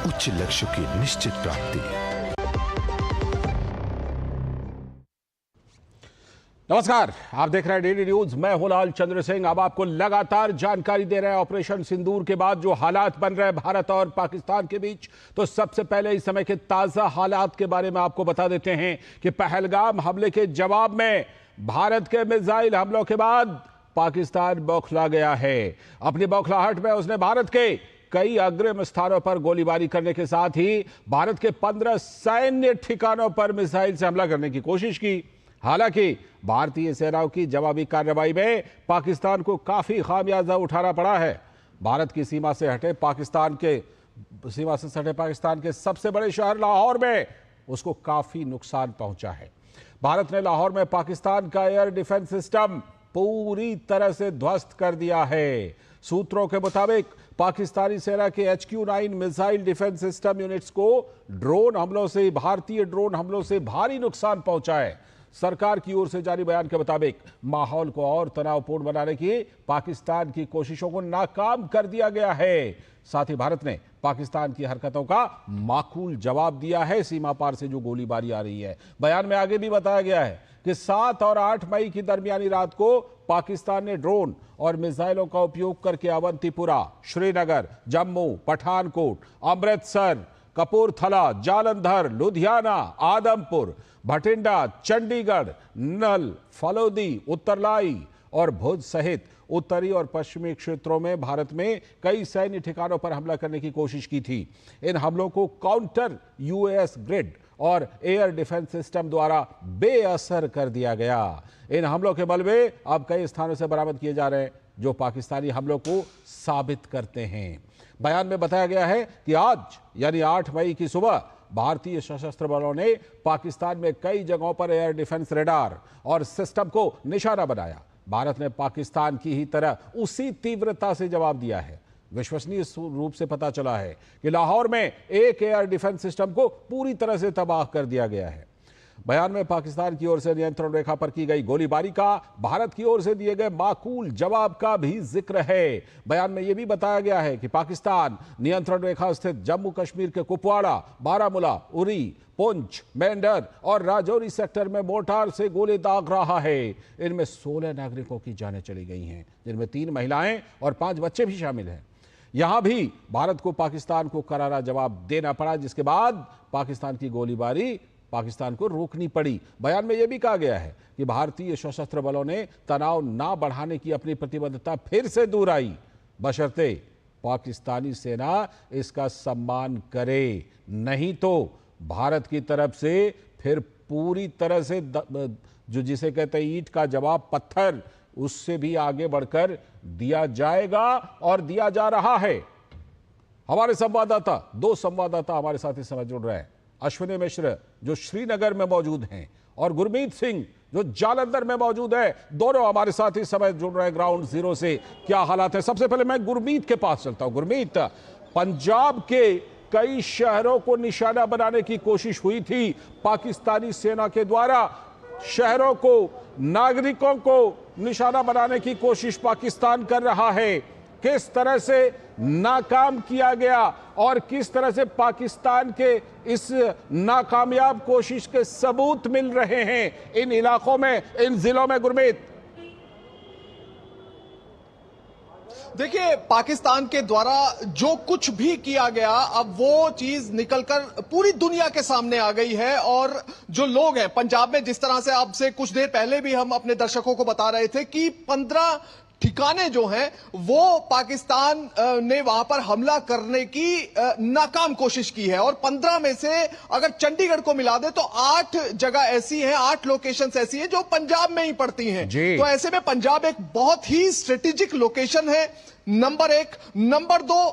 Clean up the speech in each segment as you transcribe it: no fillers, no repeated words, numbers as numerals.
उच्च लक्ष्य की निश्चित प्राप्ति। नमस्कार, आप देख रहे हैं डेली न्यूज। मैं हूं लाल चंद्र सिंह। अब आपको लगातार जानकारी दे रहे हैं ऑपरेशन सिंदूर के बाद जो हालात बन रहे हैं भारत और पाकिस्तान के बीच। तो सबसे पहले इस समय के ताजा हालात के बारे में आपको बता देते हैं कि पहलगाम हमले के जवाब में भारत के मिसाइल हमलों के बाद पाकिस्तान बौखला गया है। अपनी बौखलाहट में उसने भारत के कई अग्रिम स्थानों पर गोलीबारी करने के साथ ही भारत के 15 सैन्य ठिकानों पर मिसाइल से हमला करने की कोशिश की। हालांकि भारतीय सेनाओं की जवाबी कार्रवाई में पाकिस्तान को काफी खामियाजा उठाना पड़ा है। भारत की सीमा से सटे पाकिस्तान के सबसे बड़े शहर लाहौर में उसको काफी नुकसान पहुंचा है। भारत ने लाहौर में पाकिस्तान का एयर डिफेंस सिस्टम पूरी तरह से ध्वस्त कर दिया है। सूत्रों के मुताबिक पाकिस्तानी सेना के HQ-9 missile defence system units को भारतीय ड्रोन हमलों से भारी नुकसान पहुंचा है। सरकार की ओर से जारी बयान के मुताबिक माहौल को और तनावपूर्ण बनाने की पाकिस्तान की कोशिशों को नाकाम कर दिया गया है। साथ ही भारत ने पाकिस्तान की हरकतों का माकूल जवाब दिया है। सीमा पार से जो गोलीबारी आ रही है, बयान में आगे भी बताया गया है कि 7 और 8 मई की दरमियानी रात को पाकिस्तान ने ड्रोन और मिसाइलों का उपयोग करके अवंतीपुरा, श्रीनगर, जम्मू, पठानकोट, अमृतसर, कपूरथला, जालंधर, लुधियाना, आदमपुर, भटिंडा, चंडीगढ़, नल, फलोदी, उत्तरलाई और भुज सहित उत्तरी और पश्चिमी क्षेत्रों में भारत में कई सैन्य ठिकानों पर हमला करने की कोशिश की थी। इन हमलों को काउंटर UAS ग्रिड और एयर डिफेंस सिस्टम द्वारा बेअसर कर दिया गया। इन हमलों के मलबे अब कई स्थानों से बरामद किए जा रहे हैं जो पाकिस्तानी हमलों को साबित करते हैं। बयान में बताया गया है कि आज यानी 8 मई की सुबह भारतीय सशस्त्र बलों ने पाकिस्तान में कई जगहों पर एयर डिफेंस रडार और सिस्टम को निशाना बनाया। भारत ने पाकिस्तान की ही तरह उसी तीव्रता से जवाब दिया है। विश्वसनीय रूप से पता चला है कि लाहौर में एक एयर डिफेंस सिस्टम को पूरी तरह से तबाह कर दिया गया है। बयान में पाकिस्तान की ओर से नियंत्रण रेखा पर की गई गोलीबारी का भारत की ओर से दिए गए माकूल जवाब का भी जिक्र है। बयान में यह भी बताया गया है कि पाकिस्तान नियंत्रण रेखा स्थित जम्मू कश्मीर के कुपवाड़ा, बारामूला, उरी, पुंछ, मेंढर और राजौरी सेक्टर में मोर्टार से गोले दाग रहा है। इनमें 16 नागरिकों की जानें चली गई हैं, जिनमें 3 महिलाएं और 5 बच्चे भी शामिल हैं। यहां भी भारत को पाकिस्तान को करारा जवाब देना पड़ा, जिसके बाद पाकिस्तान की गोलीबारी पाकिस्तान को रोकनी पड़ी। बयान में यह भी कहा गया है कि भारतीय सशस्त्र बलों ने तनाव ना बढ़ाने की अपनी प्रतिबद्धता फिर से दोहराई, बशर्ते पाकिस्तानी सेना इसका सम्मान करे। नहीं तो भारत की तरफ से फिर पूरी तरह से जो जिसे कहते हैं ईंट का जवाब पत्थर, उससे भी आगे बढ़कर दिया जाएगा और दिया जा रहा है। हमारे संवाददाता, 2 संवाददाता हमारे साथ इस समय जुड़ रहे हैं। अश्विनी मिश्र जो श्रीनगर में मौजूद हैं और गुरमीत सिंह जो जालंधर में मौजूद है, दोनों हमारे साथ इस समय जुड़ रहे हैं ग्राउंड जीरो से। क्या हालात है? सबसे पहले मैं गुरमीत के पास चलता हूं। गुरमीत, पंजाब के कई शहरों को निशाना बनाने की कोशिश हुई थी पाकिस्तानी सेना के द्वारा। शहरों को, नागरिकों को निशाना बनाने की कोशिश पाकिस्तान कर रहा है। किस तरह से नाकाम किया गया और किस तरह से पाकिस्तान के इस नाकामयाब कोशिश के सबूत मिल रहे हैं इन इलाकों में, इन जिलों में? गुरमीत, देखिए, पाकिस्तान के द्वारा जो कुछ भी किया गया, अब वो चीज निकलकर पूरी दुनिया के सामने आ गई है। और जो लोग हैं पंजाब में, जिस तरह से आपसे कुछ देर पहले भी हम अपने दर्शकों को बता रहे थे कि 15 ठिकाने जो हैं वो पाकिस्तान ने वहां पर हमला करने की नाकाम कोशिश की है। और 15 में से अगर चंडीगढ़ को मिला दे तो 8 जगह ऐसी हैं, 8 लोकेशंस ऐसी हैं जो पंजाब में ही पड़ती हैं। तो ऐसे में पंजाब एक बहुत ही स्ट्रेटेजिक लोकेशन है, नंबर 1। नंबर 2,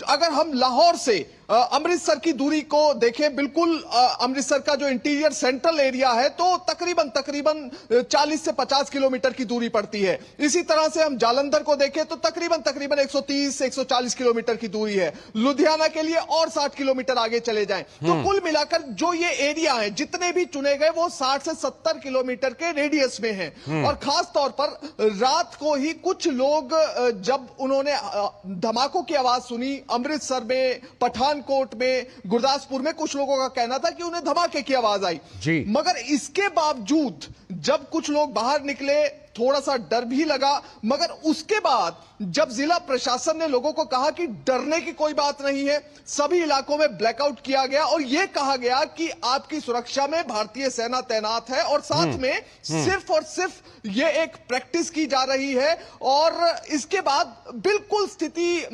अगर हम लाहौर से अमृतसर की दूरी को देखें, बिल्कुल अमृतसर का जो इंटीरियर सेंट्रल एरिया है तो तकरीबन 40 से 50 किलोमीटर की दूरी पड़ती है। इसी तरह से हम जालंधर को देखें तो तकरीबन 130 से 140 किलोमीटर की दूरी है। लुधियाना के लिए और 60 किलोमीटर आगे चले जाएं तो कुल मिलाकर जो ये एरिया है, जितने भी चुने गए वो 60 से 70 किलोमीटर के रेडियस में है। और खास तौर पर रात को ही कुछ लोग जब उन्होंने मैंने धमाकों की आवाज सुनी अमृतसर में, पठानकोट में, गुरदासपुर में। कुछ लोगों का कहना था कि उन्हें धमाके की आवाज आई जी। मगर इसके बावजूद जब कुछ लोग बाहर निकले थोड़ा सा डर भी लगा, मगर उसके बाद जब जिला प्रशासन ने लोगों को कहा कि डरने की कोई बात नहीं है, सभी इलाकों में ब्लैकआउट किया गया और यह कहा गया कि आपकी सुरक्षा में भारतीय सेना तैनात है और साथ में सिर्फ और सिर्फ यह एक प्रैक्टिस की जा रही है। और इसके बाद बिल्कुल स्थिति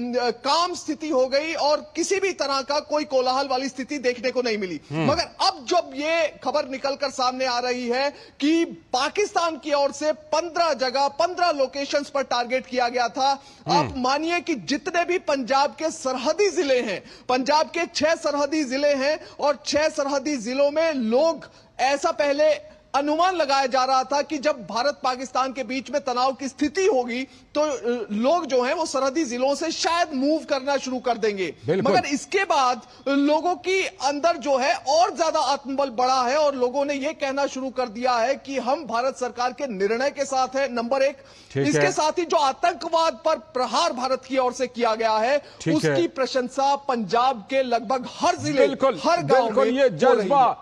काम स्थिति हो गई और किसी भी तरह का कोई कोलाहल वाली स्थिति देखने को नहीं मिली। मगर अब जब यह खबर निकलकर सामने आ रही है कि पाकिस्तान की ओर से 15 जगह 15 लोकेशंस पर टारगेट किया गया था। आप मानिए कि जितने भी पंजाब के सरहदी जिले हैं, पंजाब के 6 सरहदी जिले हैं और 6 सरहदी जिलों में लोग, ऐसा पहले अनुमान लगाया जा रहा था कि जब भारत पाकिस्तान के बीच में तनाव की स्थिति होगी तो लोग जो हैं वो सरहदी जिलों से शायद मूव करना शुरू कर देंगे। मगर इसके बाद लोगों की अंदर जो है और ज्यादा आत्मबल बढ़ा है और लोगों ने यह कहना शुरू कर दिया है कि हम भारत सरकार के निर्णय के साथ है, नंबर एक। इसके साथ ही जो आतंकवाद पर प्रहार भारत की ओर से किया गया है उसकी प्रशंसा पंजाब के लगभग हर जिले, हर गांव में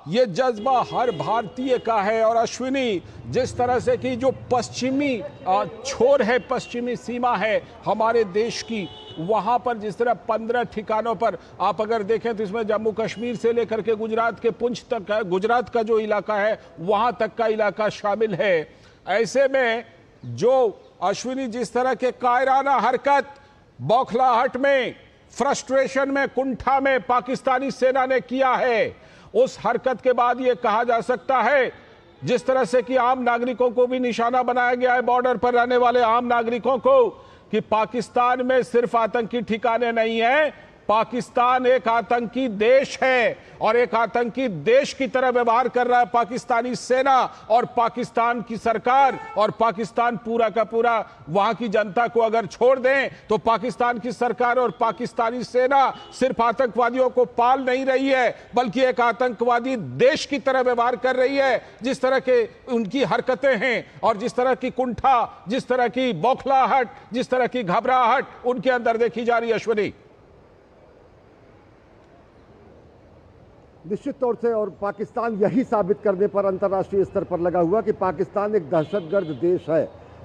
ये जज्बा हर भारतीय का है। और अश्विनी, जिस तरह से कि जो पश्चिमी छोर है, पश्चिमी सीमा है हमारे देश की, वहां पर जिस तरह 15 ठिकानों पर आप अगर देखें तो इसमें जम्मू कश्मीर से लेकर के गुजरात के पुंछ तक है, गुजरात का जो इलाका है वहां तक का इलाका शामिल है। ऐसे में जो अश्विनी जिस तरह के कायराना हरकत बौखलाहट में, फ्रस्ट्रेशन में, कुंठा में पाकिस्तानी सेना ने किया है, उस हरकत के बाद यह कहा जा सकता है जिस तरह से कि आम नागरिकों को भी निशाना बनाया गया है, बॉर्डर पर रहने वाले आम नागरिकों को, कि पाकिस्तान में सिर्फ आतंकी ठिकाने नहीं है, पाकिस्तान एक आतंकी देश है और एक आतंकी देश की तरह व्यवहार कर रहा है पाकिस्तानी सेना और पाकिस्तान की सरकार। और पाकिस्तान पूरा का पूरा वहां की जनता को अगर छोड़ दें तो पाकिस्तान की सरकार और पाकिस्तानी सेना सिर्फ आतंकवादियों को पाल नहीं रही है बल्कि एक आतंकवादी देश की तरह व्यवहार कर रही है। जिस तरह के उनकी हरकतें हैं और जिस तरह की कुंठा, जिस तरह की बौखलाहट, जिस तरह की घबराहट उनके अंदर देखी जा रही है अश्विनी। निश्चित तौर से, और पाकिस्तान यही साबित करने पर अंतर्राष्ट्रीय स्तर पर लगा हुआ कि पाकिस्तान एक दहशतगर्द देश है,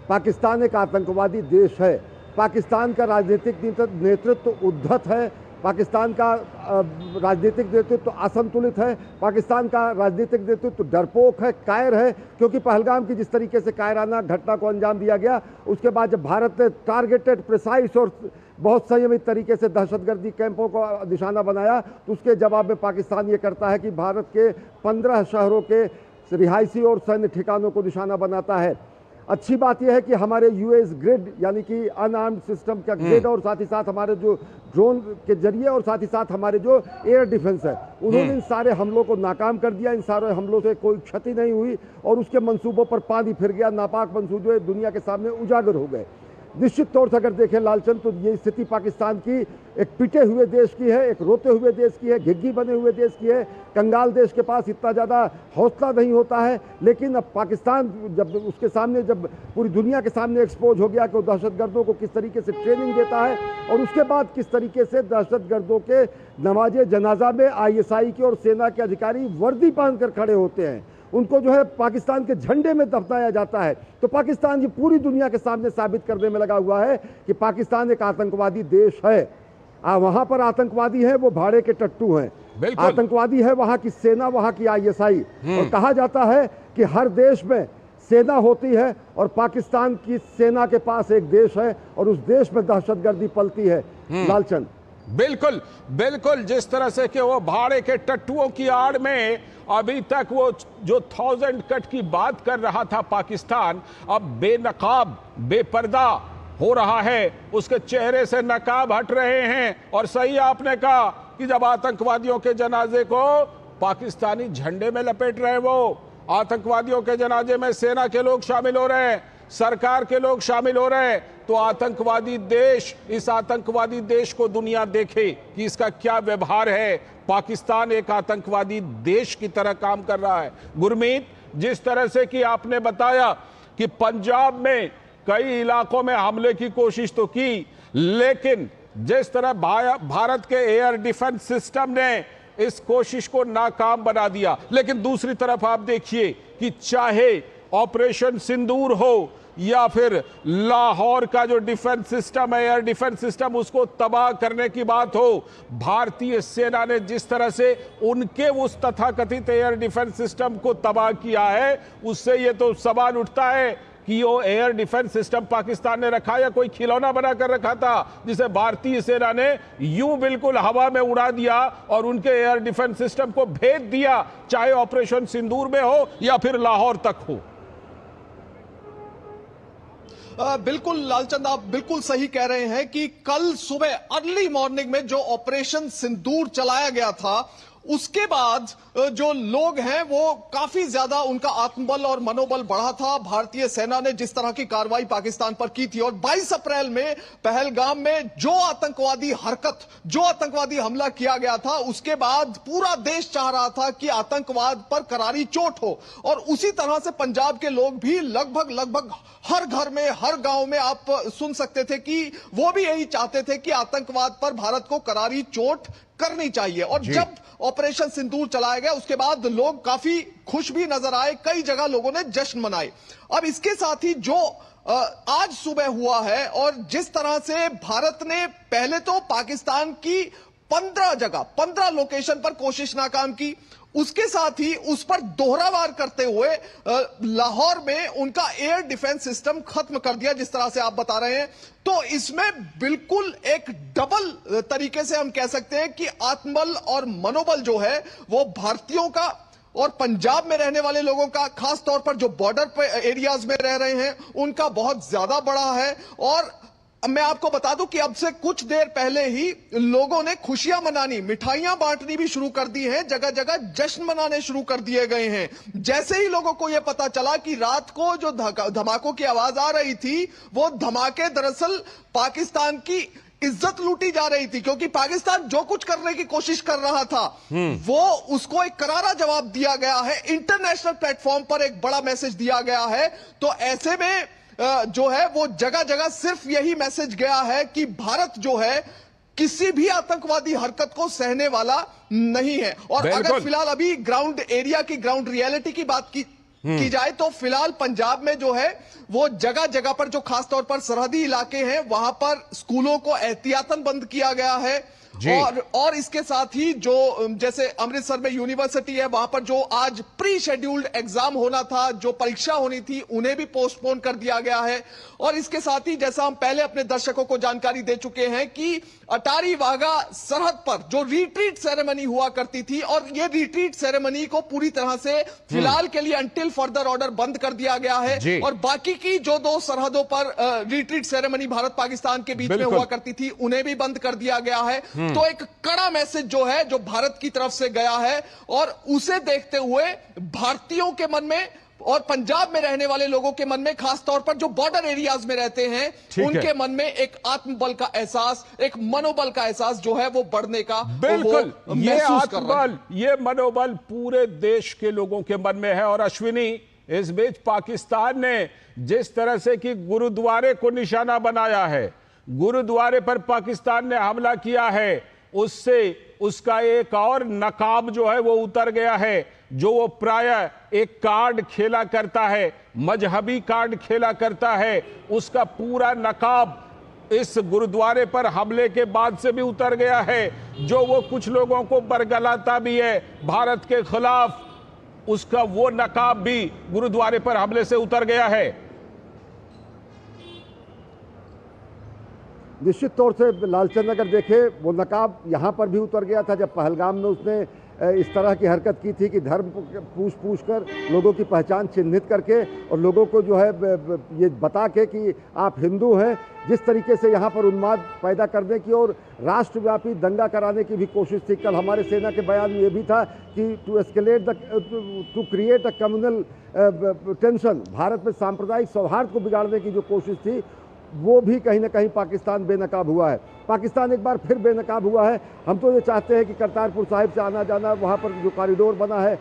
पाकिस्तान एक आतंकवादी देश है, पाकिस्तान का राजनीतिक नेतृत्व उद्धत है, पाकिस्तान का राजनीतिक नेतृत्व असंतुलित है, पाकिस्तान का राजनीतिक नेतृत्व डरपोक है, कायर है। क्योंकि पहलगाम की जिस तरीके से कायराना घटना को अंजाम दिया गया, उसके बाद जब भारत ने टारगेटेड, प्रिसाइज और बहुत संयमित तरीके से दहशतगर्दी कैंपों को निशाना बनाया, तो उसके जवाब में पाकिस्तान ये करता है कि भारत के 15 शहरों के रिहायशी और सैन्य ठिकानों को निशाना बनाता है। अच्छी बात यह है कि हमारे यूएस ग्रिड यानी कि अनआर्म्ड सिस्टम का ग्रिड और साथ ही साथ हमारे जो ड्रोन के जरिए और साथ ही साथ हमारे जो एयर डिफेंस है, उन्होंने इन सारे हमलों को नाकाम कर दिया। इन सारे हमलों से कोई क्षति नहीं हुई और उसके मंसूबों पर पानी फिर गया। नापाक मंसूबे दुनिया के सामने उजागर हो गए। निश्चित तौर से अगर देखें लालचंद, तो ये स्थिति पाकिस्तान की एक पिटे हुए देश की है, एक रोते हुए देश की है, घिग्गी बने हुए देश की है। कंगाल देश के पास इतना ज़्यादा हौसला नहीं होता है, लेकिन अब पाकिस्तान जब उसके सामने, जब पूरी दुनिया के सामने एक्सपोज हो गया कि वो दहशतगर्दों को किस तरीके से ट्रेनिंग देता है और उसके बाद किस तरीके से दहशतगर्दों के नमाजे जनाजा में ISI की और सेना के अधिकारी वर्दी पहनकर खड़े होते हैं, उनको जो है पाकिस्तान के झंडे में दफनाया जाता है। तो पाकिस्तान ये पूरी दुनिया के सामने साबित करने में लगा हुआ है कि पाकिस्तान एक आतंकवादी देश है। वहां पर आतंकवादी है वो भाड़े के टट्टू हैं, आतंकवादी है वहां की सेना, वहां की ISI। और कहा जाता है कि हर देश में सेना होती है और पाकिस्तान की सेना के पास एक देश है और उस देश में दहशतगर्दी पलती है। लालचंद, बिल्कुल बिल्कुल, जिस तरह से कि वो भाड़े के टट्टुओं की आड़ में अभी तक वो जो 1000 कट की बात कर रहा था पाकिस्तान, अब बेनकाब बेपर्दा हो रहा है, उसके चेहरे से नकाब हट रहे हैं। और सही आपने कहा कि जब आतंकवादियों के जनाजे को पाकिस्तानी झंडे में लपेट रहे, वो आतंकवादियों के जनाजे में सेना के लोग शामिल हो रहे हैं, सरकार के लोग शामिल हो रहे हैं, तो आतंकवादी देश, इस आतंकवादी देश को दुनिया देखे कि इसका क्या व्यवहार है। पाकिस्तान एक आतंकवादी देश की तरह काम कर रहा है। गुरमीत, जिस तरह से कि आपने बताया कि पंजाब में कई इलाकों में हमले की कोशिश तो की, लेकिन जिस तरह भारत के एयर डिफेंस सिस्टम ने इस कोशिश को नाकाम बना दिया, लेकिन दूसरी तरफ आप देखिए कि चाहे ऑपरेशन सिंदूर हो या फिर लाहौर का जो डिफेंस सिस्टम है, एयर डिफेंस सिस्टम, उसको तबाह करने की बात हो, भारतीय सेना ने जिस तरह से उनके उस तथाकथित एयर डिफेंस सिस्टम को तबाह किया है, उससे यह तो सवाल उठता है कि वो एयर डिफेंस सिस्टम पाकिस्तान ने रखा या कोई खिलौना बनाकर रखा था, जिसे भारतीय सेना ने यूं बिल्कुल हवा में उड़ा दिया और उनके एयर डिफेंस सिस्टम को भेज दिया, चाहे ऑपरेशन सिंदूर में हो या फिर लाहौर तक हो। बिल्कुल लालचंद, आप बिल्कुल सही कह रहे हैं कि कल सुबह अर्ली मॉर्निंग में जो ऑपरेशन सिंदूर चलाया गया था, उसके बाद जो लोग हैं वो काफी ज्यादा उनका आत्मबल और मनोबल बढ़ा था। भारतीय सेना ने जिस तरह की कार्रवाई पाकिस्तान पर की थी और 22 अप्रैल में पहलगाम में जो आतंकवादी हमला किया गया था, उसके बाद पूरा देश चाह रहा था कि आतंकवाद पर करारी चोट हो। और उसी तरह से पंजाब के लोग भी लगभग हर घर में, हर गांव में आप सुन सकते थे कि वो भी यही चाहते थे कि आतंकवाद पर भारत को करारी चोट करनी चाहिए। और जब ऑपरेशन सिंदूर चलाया गया, उसके बाद लोग काफी खुश भी नजर आए, कई जगह लोगों ने जश्न मनाए। अब इसके साथ ही जो आज सुबह हुआ है और जिस तरह से भारत ने पहले तो पाकिस्तान की 15 लोकेशन पर कोशिश नाकाम की, उसके साथ ही उस पर दोहरा वार करते हुए लाहौर में उनका एयर डिफेंस सिस्टम खत्म कर दिया, जिस तरह से आप बता रहे हैं। तो इसमें बिल्कुल एक डबल तरीके से हम कह सकते हैं कि आत्मबल और मनोबल जो है वो भारतीयों का और पंजाब में रहने वाले लोगों का, खास तौर पर जो बॉर्डर पे एरियाज में रह रहे हैं, उनका बहुत ज्यादा बड़ा है। और मैं आपको बता दूं कि अब से कुछ देर पहले ही लोगों ने खुशियां मनानी, मिठाइयां बांटनी भी शुरू कर दी हैं, जगह जगह जश्न मनाने शुरू कर दिए गए हैं। जैसे ही लोगों को यह पता चला कि रात को जो धमाकों की आवाज आ रही थी, वो धमाके दरअसल पाकिस्तान की इज्जत लूटी जा रही थी, क्योंकि पाकिस्तान जो कुछ करने की कोशिश कर रहा था वो उसको एक करारा जवाब दिया गया है। इंटरनेशनल प्लेटफॉर्म पर एक बड़ा मैसेज दिया गया है। तो ऐसे में जो है वो जगह जगह सिर्फ यही मैसेज गया है कि भारत जो है किसी भी आतंकवादी हरकत को सहने वाला नहीं है। और अगर फिलहाल अभी ग्राउंड एरिया की, ग्राउंड रियलिटी की बात की जाए तो फिलहाल पंजाब में जो है वो जगह जगह पर जो खासतौर पर सरहदी इलाके हैं, वहां पर स्कूलों को एहतियातन बंद किया गया है। और इसके साथ ही जो जैसे अमृतसर में यूनिवर्सिटी है, वहां पर जो आज प्री शेड्यूल्ड एग्जाम होना था, जो परीक्षा होनी थी, उन्हें भी पोस्टपोन कर दिया गया है। और इसके साथ ही जैसा हम पहले अपने दर्शकों को जानकारी दे चुके हैं कि अटारी वाघा सरहद पर जो रिट्रीट सेरेमनी हुआ करती थी, और ये रिट्रीट सेरेमनी को पूरी तरह से फिलहाल के लिए अंटिल फर्दर ऑर्डर बंद कर दिया गया है। और बाकी की जो 2 सरहदों पर रिट्रीट सेरेमनी भारत पाकिस्तान के बीच में हुआ करती थी, उन्हें भी बंद कर दिया गया है। तो एक कड़ा मैसेज जो है जो भारत की तरफ से गया है, और उसे देखते हुए भारतीयों के मन में और पंजाब में रहने वाले लोगों के मन में, खास तौर पर जो बॉर्डर एरियाज में रहते हैं, उनके मन में एक आत्मबल का एहसास, एक मनोबल का एहसास जो है वो बढ़ने का, बिल्कुल ये आत्मबल, ये मनोबल पूरे देश के लोगों के मन में है। और अश्विनी, इस बीच पाकिस्तान ने जिस तरह से कि गुरुद्वारे को निशाना बनाया है, गुरुद्वारे पर पाकिस्तान ने हमला किया है, उससे उसका एक और नकाब जो है वो उतर गया है। जो वो प्रायः एक कार्ड खेला करता है, मजहबी कार्ड खेला करता है, उसका पूरा नकाब इस गुरुद्वारे पर हमले के बाद से भी उतर गया है। जो वो कुछ लोगों को बरगलाता भी है भारत के खिलाफ, उसका वो नकाब भी गुरुद्वारे पर हमले से उतर गया है। निश्चित तौर से लालचंद अगर देखे, वो नकाब यहाँ पर भी उतर गया था जब पहलगाम में उसने इस तरह की हरकत की थी कि धर्म पूछ कर लोगों की पहचान चिन्हित करके और लोगों को जो है ये बता के कि आप हिंदू हैं, जिस तरीके से यहाँ पर उन्माद पैदा करने की और राष्ट्रव्यापी दंगा कराने की भी कोशिश थी। कल हमारे सेना के बयान में ये भी था कि to create a communal tension, Bharat में सांप्रदायिक सौहार्द को बिगाड़ने की जो कोशिश थी, वो भी कहीं ना कहीं पाकिस्तान बेनकाब हुआ है। पाकिस्तान एक बार फिर बेनकाब हुआ है। हम तो ये चाहते हैं कि करतारपुर साहिब से आना जाना, वहाँ पर जो कॉरिडोर बना है,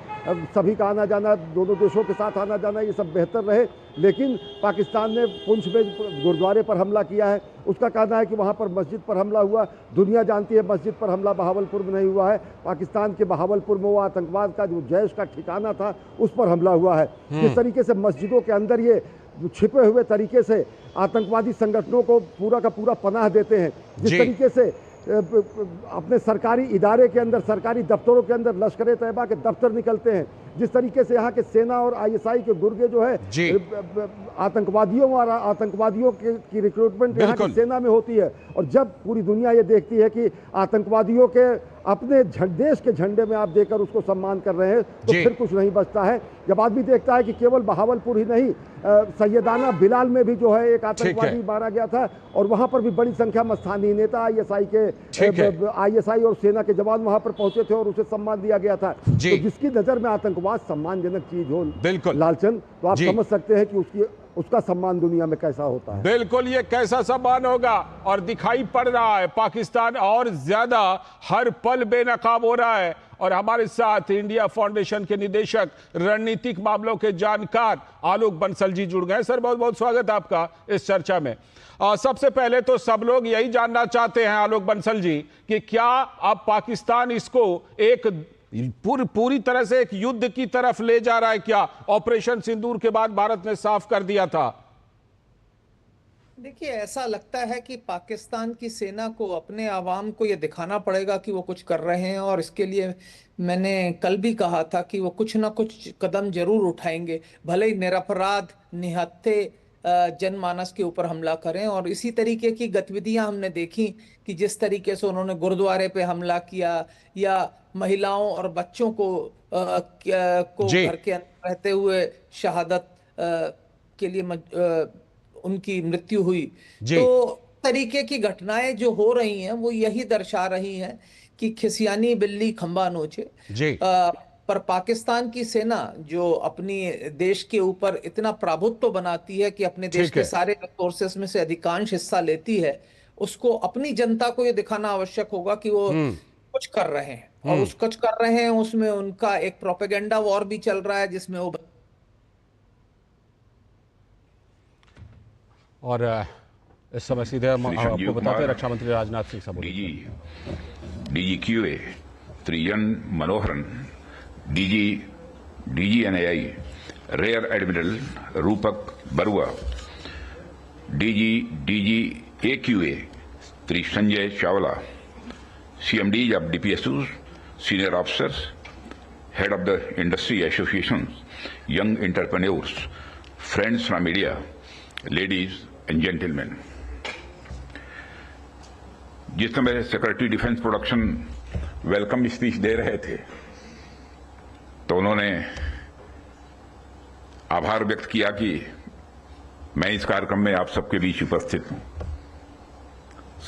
सभी का आना जाना, दोनों देशों के साथ आना जाना, ये सब बेहतर रहे। लेकिन पाकिस्तान ने पुंछ में गुरुद्वारे पर हमला किया है। उसका कहना है कि वहाँ पर मस्जिद पर हमला हुआ। दुनिया जानती है मस्जिद पर हमला बहावलपुर में नहीं हुआ है। पाकिस्तान के बहावलपुर में वो आतंकवाद का जो जैश का ठिकाना था उस पर हमला हुआ है। जिस तरीके से मस्जिदों के अंदर ये छिपे हुए तरीके से आतंकवादी संगठनों को पूरा का पूरा पनाह देते हैं, जिस तरीके से अपने सरकारी इदारे के अंदर, सरकारी दफ्तरों के अंदर लश्कर तैयबा के दफ्तर निकलते हैं, जिस तरीके से यहाँ के सेना और आईएसआई के गुर्गे जो है आतंकवादियों की रिक्रूटमेंट यहाँ की सेना में होती है। और जब पूरी दुनिया ये देखती है कि आतंकवादियों के अपने देश के झंडे में आप देकर उसको सम्मान कर रहे हैं, तो फिर कुछ नहीं बचता है। जब आदमी देखता है कि केवल बहावलपुर ही नहीं, सैयदाना बिलाल में भी जो है एक आतंकवादी मारा गया था और वहां पर भी बड़ी संख्या में स्थानीय नेता आईएसआई और सेना के जवान वहां पर पहुंचे थे और उसे सम्मान दिया गया था। तो जिसकी नजर में आतंकवाद सम्मानजनक चीज हो लालचंद, तो आप समझ सकते हैं कि उसका सम्मान दुनिया में कैसा होता है। बिल्कुल, ये कैसा सम्मान होगा और दिखाई पड़ रहा है। पाकिस्तान और ज्यादा हर पल बेनकाब हो रहा है। और हमारे साथ इंडिया फाउंडेशन के निदेशक, रणनीतिक मामलों के जानकार आलोक बंसल जी जुड़ गए। सर, बहुत बहुत स्वागत है आपका इस चर्चा में। सबसे पहले तो सब लोग यही जानना चाहते हैं आलोक बंसल जी कि क्या अब पाकिस्तान इसको एक पूरी तरह से एक युद्ध की तरफ ले जा रहा है? क्या ऑपरेशन सिंदूर के बाद भारत ने साफ कर दिया था? देखिए, ऐसा लगता है कि पाकिस्तान की सेना को अपने आवाम को ये दिखाना पड़ेगा कि वो कुछ कर रहे हैं, और इसके लिए मैंने कल भी कहा था कि वो कुछ ना कुछ कदम जरूर उठाएंगे, भले ही निरपराध निहत्थे जनमानस के ऊपर हमला करें। और इसी तरीके की गतिविधियां हमने देखी कि जिस तरीके से उन्होंने गुरुद्वारे पे हमला किया या महिलाओं और बच्चों को घर के अंदर रहते हुए शहादत के लिए उनकी मृत्यु हुई। तो तरीके की घटनाएं जो हो रही हैं वो यही दर्शा रही हैं कि खिसियानी बिल्ली खंबा नोचे। पर पाकिस्तान की सेना जो अपनी देश के ऊपर इतना प्रभुत्व बनाती है कि अपने देश के सारे रिसोर्सेस में से अधिकांश हिस्सा लेती है, उसको अपनी जनता को ये दिखाना आवश्यक होगा कि वो कुछ कर रहे हैं। और उस कुछ कर रहे हैं उसमें उनका एक प्रोपेगेंडा वॉर भी चल रहा है, जिसमें वो और इस समय सीधे हम आपको बताते हैं रक्षा मंत्री राजनाथ सिंह साहब, DGQA त्रिजन Manoharan, DGNAI rear admiral Rupak Barua, DGAQA Shri Sanjay Chawla, CMDs of DPSUs, senior officers, head of the industry associations, young entrepreneurs, friends from media, ladies and gentlemen. जिस समय secretary defence production welcome speech दे रहे थे तो उन्होंने आभार व्यक्त किया कि मैं इस कार्यक्रम में आप सबके बीच उपस्थित हूं।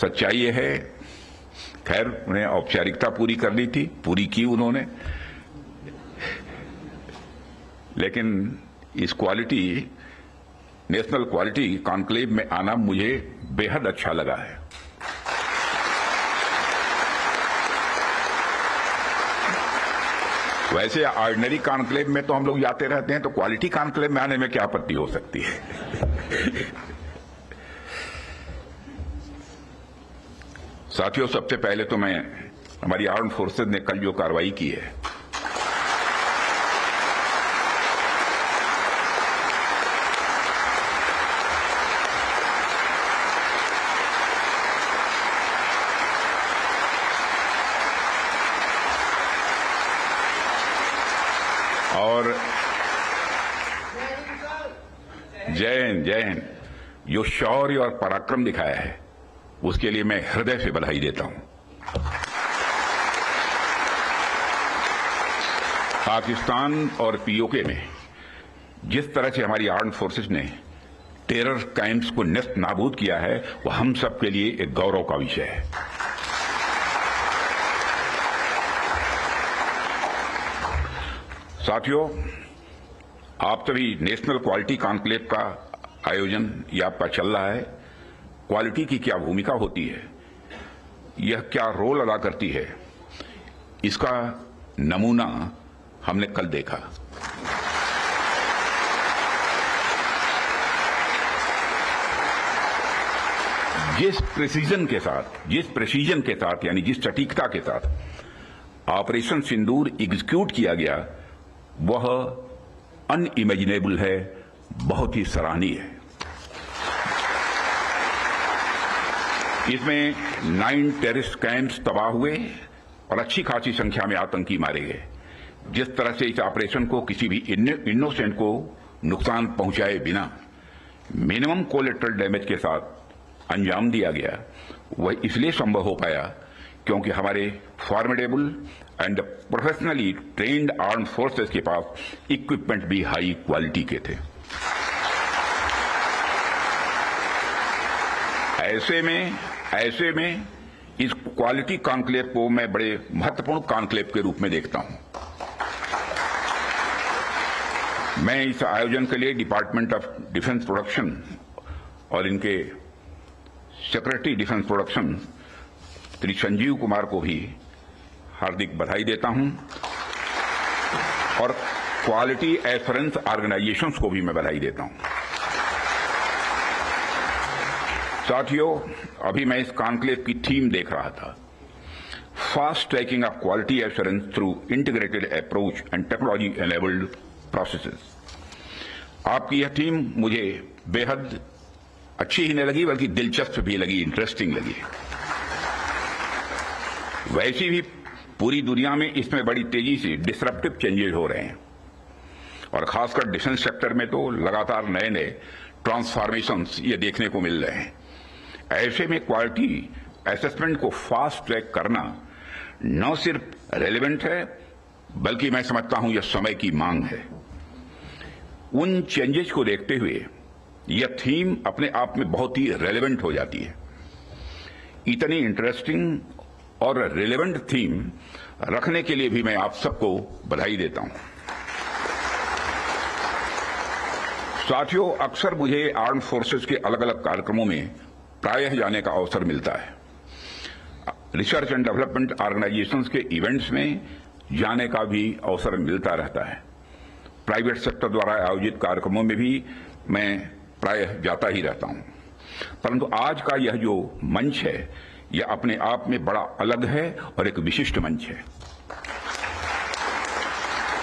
सच्चाई ये है, खैर उन्हें औपचारिकता पूरी करनी थी, पूरी की उन्होंने, लेकिन इस नेशनल क्वालिटी कॉन्क्लेव में आना मुझे बेहद अच्छा लगा है। वैसे ऑर्डिनरी कॉन्क्लेव में तो हम लोग जाते रहते हैं, तो क्वालिटी कॉन्क्लेव में आने में क्या आपत्ति हो सकती है। साथियों, सबसे पहले तो मैं हमारी आर्म फोर्सेज ने कल जो कार्रवाई की है और जय हिंद, जो शौर्य और पराक्रम दिखाया है उसके लिए मैं हृदय से बधाई देता हूं। पाकिस्तान और पीओके में जिस तरह से हमारी आर्म्ड फोर्सेस ने टेरर कैंप्स को नेस्त नाबूद किया है, वह हम सब के लिए एक गौरव का विषय है। साथियों, आप सभी नेशनल क्वालिटी कॉन्क्लेव का आयोजन ये आपका चल रहा है। क्वालिटी की क्या भूमिका होती है यह क्या रोल अदा करती है, इसका नमूना हमने कल देखा। जिस प्रेसिजन के साथ यानी जिस सटीकता के साथ ऑपरेशन सिंदूर एग्जीक्यूट किया गया, वह अनइमेजिनेबल है, बहुत ही सराहनीय है। इसमें 9 टेररिस्ट कैंप्स तबाह हुए और अच्छी खासी संख्या में आतंकी मारे गए। जिस तरह से इस ऑपरेशन को किसी भी इनोसेंट को नुकसान पहुंचाए बिना मिनिमम कोलेटरल डैमेज के साथ अंजाम दिया गया, वह इसलिए संभव हो पाया क्योंकि हमारे formidable and professionally trained armed forces के पास इक्विपमेंट भी हाई क्वालिटी के थे। ऐसे में इस क्वालिटी कॉन्क्लेव को मैं बड़े महत्वपूर्ण कॉन्क्लेव के रूप में देखता हूं। मैं इस आयोजन के लिए डिपार्टमेंट ऑफ डिफेंस प्रोडक्शन और इनके secretary defence production Shri Sanjeev Kumar को भी हार्दिक बधाई देता हूं और क्वालिटी एश्योरेंस ऑर्गेनाइजेशंस को भी मैं बधाई देता हूं। साथियों, अभी मैं इस कॉन्क्लेव की थीम देख रहा था, fast tracking of quality assurance through integrated approach and technology enabled processes. आपकी यह थीम मुझे बेहद अच्छी ही नहीं लगी, बल्कि दिलचस्प भी लगी, इंटरेस्टिंग लगी। वैसी भी पूरी दुनिया में इसमें बड़ी तेजी से डिसरप्टिव चेंजेस हो रहे हैं और खासकर डिफेंस सेक्टर में तो लगातार नए नए ट्रांसफॉर्मेशंस ये देखने को मिल रहे हैं। ऐसे में क्वालिटी असेसमेंट को फास्ट ट्रैक करना न सिर्फ रेलेवेंट है, बल्कि मैं समझता हूं यह समय की मांग है। उन चेंजेस को देखते हुए यह थीम अपने आप में बहुत ही रेलेवेंट हो जाती है। इतनी इंटरेस्टिंग और रेलेवेंट थीम रखने के लिए भी मैं आप सबको बधाई देता हूं। साथियों, अक्सर मुझे आर्म फोर्सेस के अलग अलग कार्यक्रमों में प्रायः जाने का अवसर मिलता है। रिसर्च एंड डेवलपमेंट ऑर्गेनाइजेशंस के इवेंट्स में जाने का भी अवसर मिलता रहता है। प्राइवेट सेक्टर द्वारा आयोजित कार्यक्रमों में भी मैं प्रायः जाता ही रहता हूं, परंतु आज का यह जो मंच है, यह अपने आप में बड़ा अलग है और एक विशिष्ट मंच है।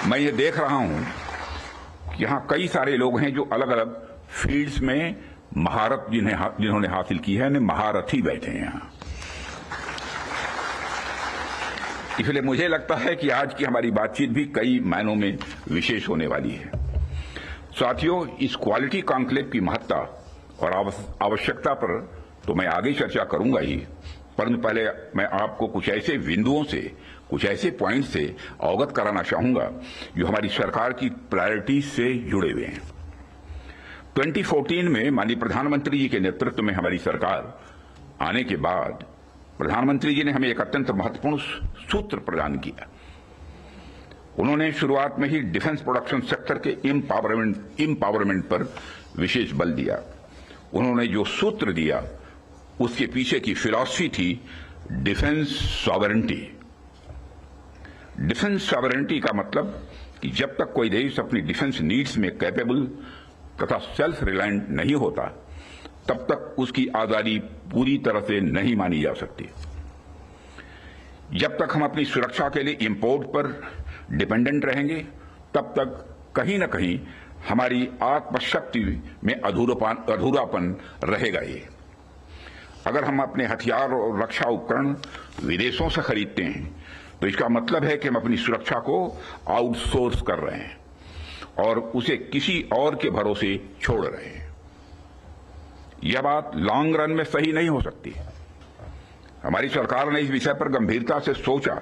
मैं ये देख रहा हूं कि यहां कई सारे लोग हैं जो अलग अलग फील्ड्स में महारत जिन्होंने हासिल की है, महारथी बैठे हैं यहां। इसलिए मुझे लगता है कि आज की हमारी बातचीत भी कई मायनों में विशेष होने वाली है। साथियों, इस क्वालिटी कॉन्क्लेव की महत्ता और आवश्यकता पर तो मैं आगे चर्चा करूंगा ही, परंतु पहले मैं आपको कुछ ऐसे बिंदुओं से, कुछ ऐसे पॉइंट से अवगत कराना चाहूंगा जो हमारी सरकार की प्रायोरिटीज से जुड़े हुए हैं। 2014 में माननीय प्रधानमंत्री जी के नेतृत्व में हमारी सरकार आने के बाद प्रधानमंत्री जी ने हमें एक अत्यंत महत्वपूर्ण सूत्र प्रदान किया। उन्होंने शुरुआत में ही डिफेंस प्रोडक्शन सेक्टर के एम्पावरमेंट पर विशेष बल दिया। उन्होंने जो सूत्र दिया उसके पीछे की फिलॉसफी थी डिफेंस सॉवरेंटी। डिफेंस सॉवरेंटी का मतलब कि जब तक कोई देश अपनी डिफेंस नीड्स में कैपेबल तथा सेल्फ रिलायंट नहीं होता, तब तक उसकी आजादी पूरी तरह से नहीं मानी जा सकती। जब तक हम अपनी सुरक्षा के लिए इंपोर्ट पर डिपेंडेंट रहेंगे, तब तक कहीं न कहीं हमारी आत्मशक्ति में अधूरापन रहेगा। ये अगर हम अपने हथियार और रक्षा उपकरण विदेशों से खरीदते हैं, तो इसका मतलब है कि हम अपनी सुरक्षा को आउटसोर्स कर रहे हैं और उसे किसी और के भरोसे छोड़ रहे हैं। यह बात लॉन्ग रन में सही नहीं हो सकती। हमारी सरकार ने इस विषय पर गंभीरता से सोचा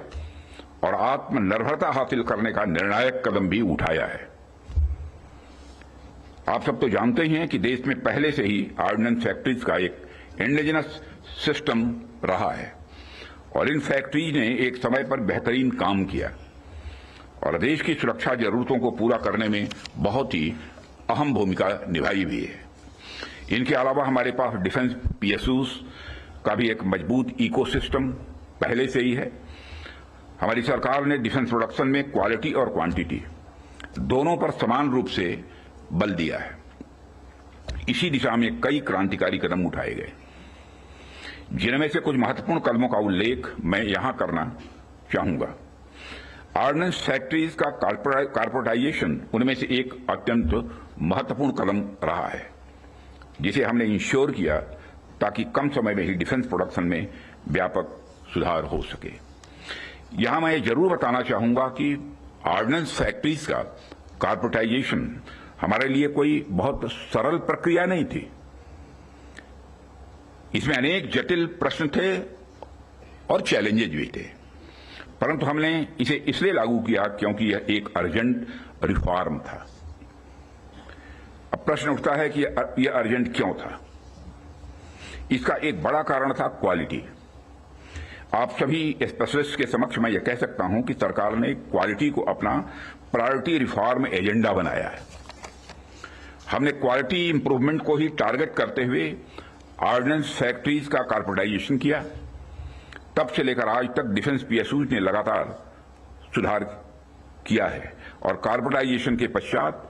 और आत्मनिर्भरता हासिल करने का निर्णायक कदम भी उठाया है। आप सब तो जानते ही हैं कि देश में पहले से ही ऑर्डिनेंस फैक्ट्रीज का एक इंडिजिनस सिस्टम रहा है और इन फैक्ट्रीज ने एक समय पर बेहतरीन काम किया और देश की सुरक्षा जरूरतों को पूरा करने में बहुत ही अहम भूमिका निभाई भी है। इनके अलावा हमारे पास डिफेंस पीएसयूज का भी एक मजबूत इकोसिस्टम पहले से ही है। हमारी सरकार ने डिफेंस प्रोडक्शन में क्वालिटी और क्वांटिटी दोनों पर समान रूप से बल दिया है। इसी दिशा में कई क्रांतिकारी कदम उठाए गए, जिनमें से कुछ महत्वपूर्ण कदमों का उल्लेख मैं यहां करना चाहूंगा। ऑर्डिनेंस फैक्ट्रीज का कॉर्पोरेटाइजेशन उनमें से एक अत्यंत महत्वपूर्ण कदम रहा है, जिसे हमने इंश्योर किया ताकि कम समय में ही डिफेंस प्रोडक्शन में व्यापक सुधार हो सके। यहां मैं जरूर बताना चाहूंगा कि ऑर्डिनेंस फैक्ट्रीज का कॉर्पोरेटाइजेशन हमारे लिए कोई बहुत सरल प्रक्रिया नहीं थी। इसमें अनेक जटिल प्रश्न थे और चैलेंजेज भी थे, परंतु हमने इसे इसलिए लागू किया क्योंकि यह एक अर्जेंट रिफॉर्म था। अब प्रश्न उठता है कि यह अर्जेंट क्यों था। इसका एक बड़ा कारण था क्वालिटी। आप सभी स्पेशलिस्ट के समक्ष मैं यह कह सकता हूं कि सरकार ने क्वालिटी को अपना प्रायोरिटी रिफॉर्म एजेंडा बनाया है। हमने क्वालिटी इंप्रूवमेंट को ही टारगेट करते हुए ऑर्डिनेंस फैक्ट्रीज का कॉर्पोरेटाइजेशन किया। तब से लेकर आज तक डिफेंस पीएसयूज ने लगातार सुधार किया है और कॉर्पोरेटाइजेशन के पश्चात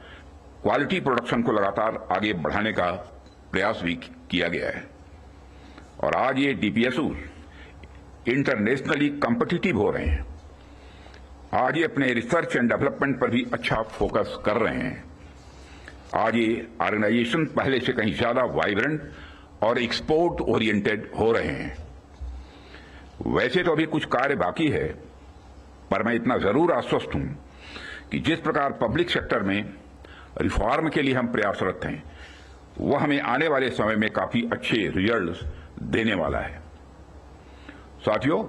क्वालिटी प्रोडक्शन को लगातार आगे बढ़ाने का प्रयास भी किया गया है। और आज ये डीपीएसयूज इंटरनेशनली कॉम्पिटिटिव हो रहे हैं। आज ये अपने रिसर्च एंड डेवलपमेंट पर भी अच्छा फोकस कर रहे हैं। आज ये ऑर्गेनाइजेशन पहले से कहीं ज्यादा वाइब्रेंट और एक्सपोर्ट ओरिएंटेड हो रहे हैं। वैसे तो अभी कुछ कार्य बाकी है, पर मैं इतना जरूर आश्वस्त हूं कि जिस प्रकार पब्लिक सेक्टर में रिफॉर्म के लिए हम प्रयासरत हैं, वह हमें आने वाले समय में काफी अच्छे रिजल्ट्स देने वाला है। साथियों,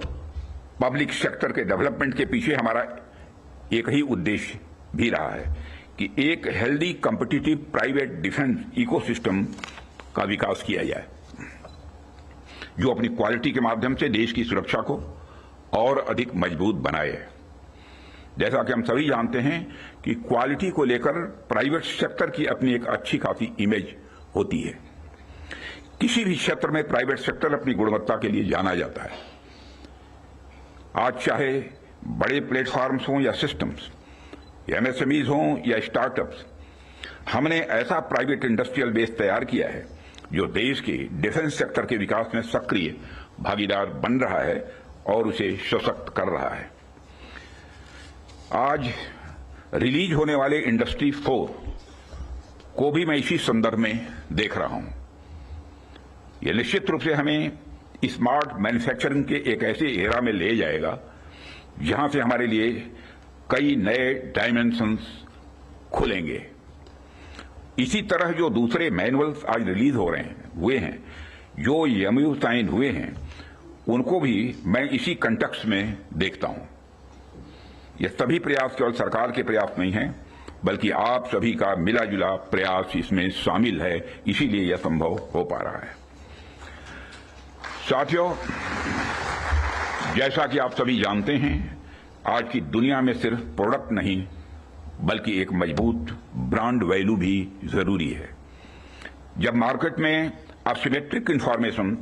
पब्लिक सेक्टर के डेवलपमेंट के पीछे हमारा एक ही उद्देश्य भी रहा है कि एक healthy competitive private defence ecosystem का विकास किया जाए, जो अपनी क्वालिटी के माध्यम से देश की सुरक्षा को और अधिक मजबूत बनाए। जैसा कि हम सभी जानते हैं कि क्वालिटी को लेकर प्राइवेट सेक्टर की अपनी एक अच्छी खासी इमेज होती है। किसी भी क्षेत्र में प्राइवेट सेक्टर अपनी गुणवत्ता के लिए जाना जाता है। आज चाहे बड़े प्लेटफॉर्म्स हों या सिस्टम्स, एमएसएमईज हों या स्टार्टअप्स, हमने ऐसा प्राइवेट इंडस्ट्रियल बेस तैयार किया है जो देश के डिफेंस सेक्टर के विकास में सक्रिय भागीदार बन रहा है और उसे सशक्त कर रहा है। आज रिलीज होने वाले इंडस्ट्री 4 को भी मैं इसी संदर्भ में देख रहा हूं। यह निश्चित रूप से हमें स्मार्ट मैन्युफैक्चरिंग के एक ऐसे एरा में ले जाएगा जहां से हमारे लिए कई नए डायमेंशंस खुलेंगे। इसी तरह जो दूसरे मैनुअल्स आज रिलीज हो रहे हैं हुए हैं, जो एमओयू साइन हुए हैं, उनको भी मैं इसी कंटेक्स्ट में देखता हूं। ये सभी प्रयास केवल सरकार के प्रयास नहीं हैं, बल्कि आप सभी का मिला जुला प्रयास इसमें शामिल है, इसीलिए यह संभव हो पा रहा है। साथियों, जैसा कि आप सभी जानते हैं, आज की दुनिया में सिर्फ प्रोडक्ट नहीं बल्कि एक मजबूत ब्रांड वैल्यू भी जरूरी है। जब मार्केट में असिमेट्रिक इंफॉर्मेशन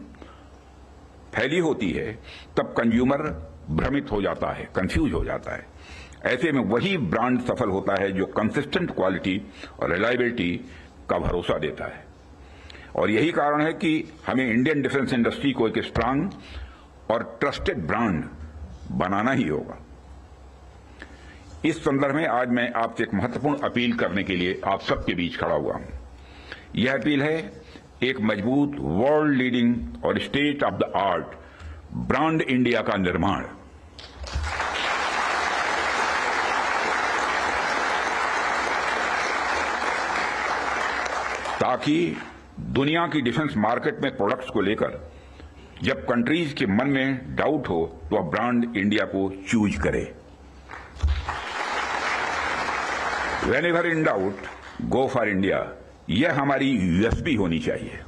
फैली होती है, तब कंज्यूमर भ्रमित हो जाता है, कंफ्यूज हो जाता है। ऐसे में वही ब्रांड सफल होता है जो कंसिस्टेंट क्वालिटी और रिलायबिलिटी का भरोसा देता है। और यही कारण है कि हमें इंडियन डिफेंस इंडस्ट्री को एक स्ट्रांग और ट्रस्टेड ब्रांड बनाना ही होगा। इस संदर्भ में आज मैं आपसे एक महत्वपूर्ण अपील करने के लिए आप सबके बीच खड़ा हुआ हूं। यह अपील है एक मजबूत वर्ल्ड लीडिंग और state of the art brand India का निर्माण। ताकि दुनिया की डिफेंस मार्केट में प्रोडक्ट्स को लेकर जब कंट्रीज के मन में डाउट हो तो वह ब्रांड इंडिया को चूज करे। Whenever in doubt, go for India। यह हमारी यूएसपी होनी चाहिए,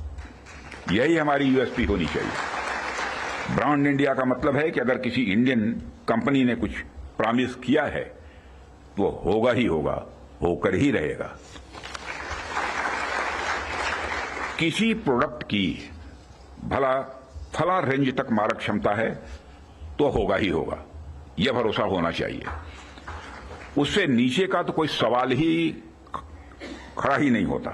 यही हमारी यूएसपी होनी चाहिए। ब्रांड इंडिया का मतलब है कि अगर किसी इंडियन कंपनी ने कुछ प्रॉमिस किया है तो होगा ही होगा, होकर ही रहेगा। किसी प्रोडक्ट की भला फला रेंज तक मारक क्षमता है तो होगा ही होगा, यह भरोसा होना चाहिए। उससे नीचे का तो कोई सवाल ही खड़ा ही नहीं होता।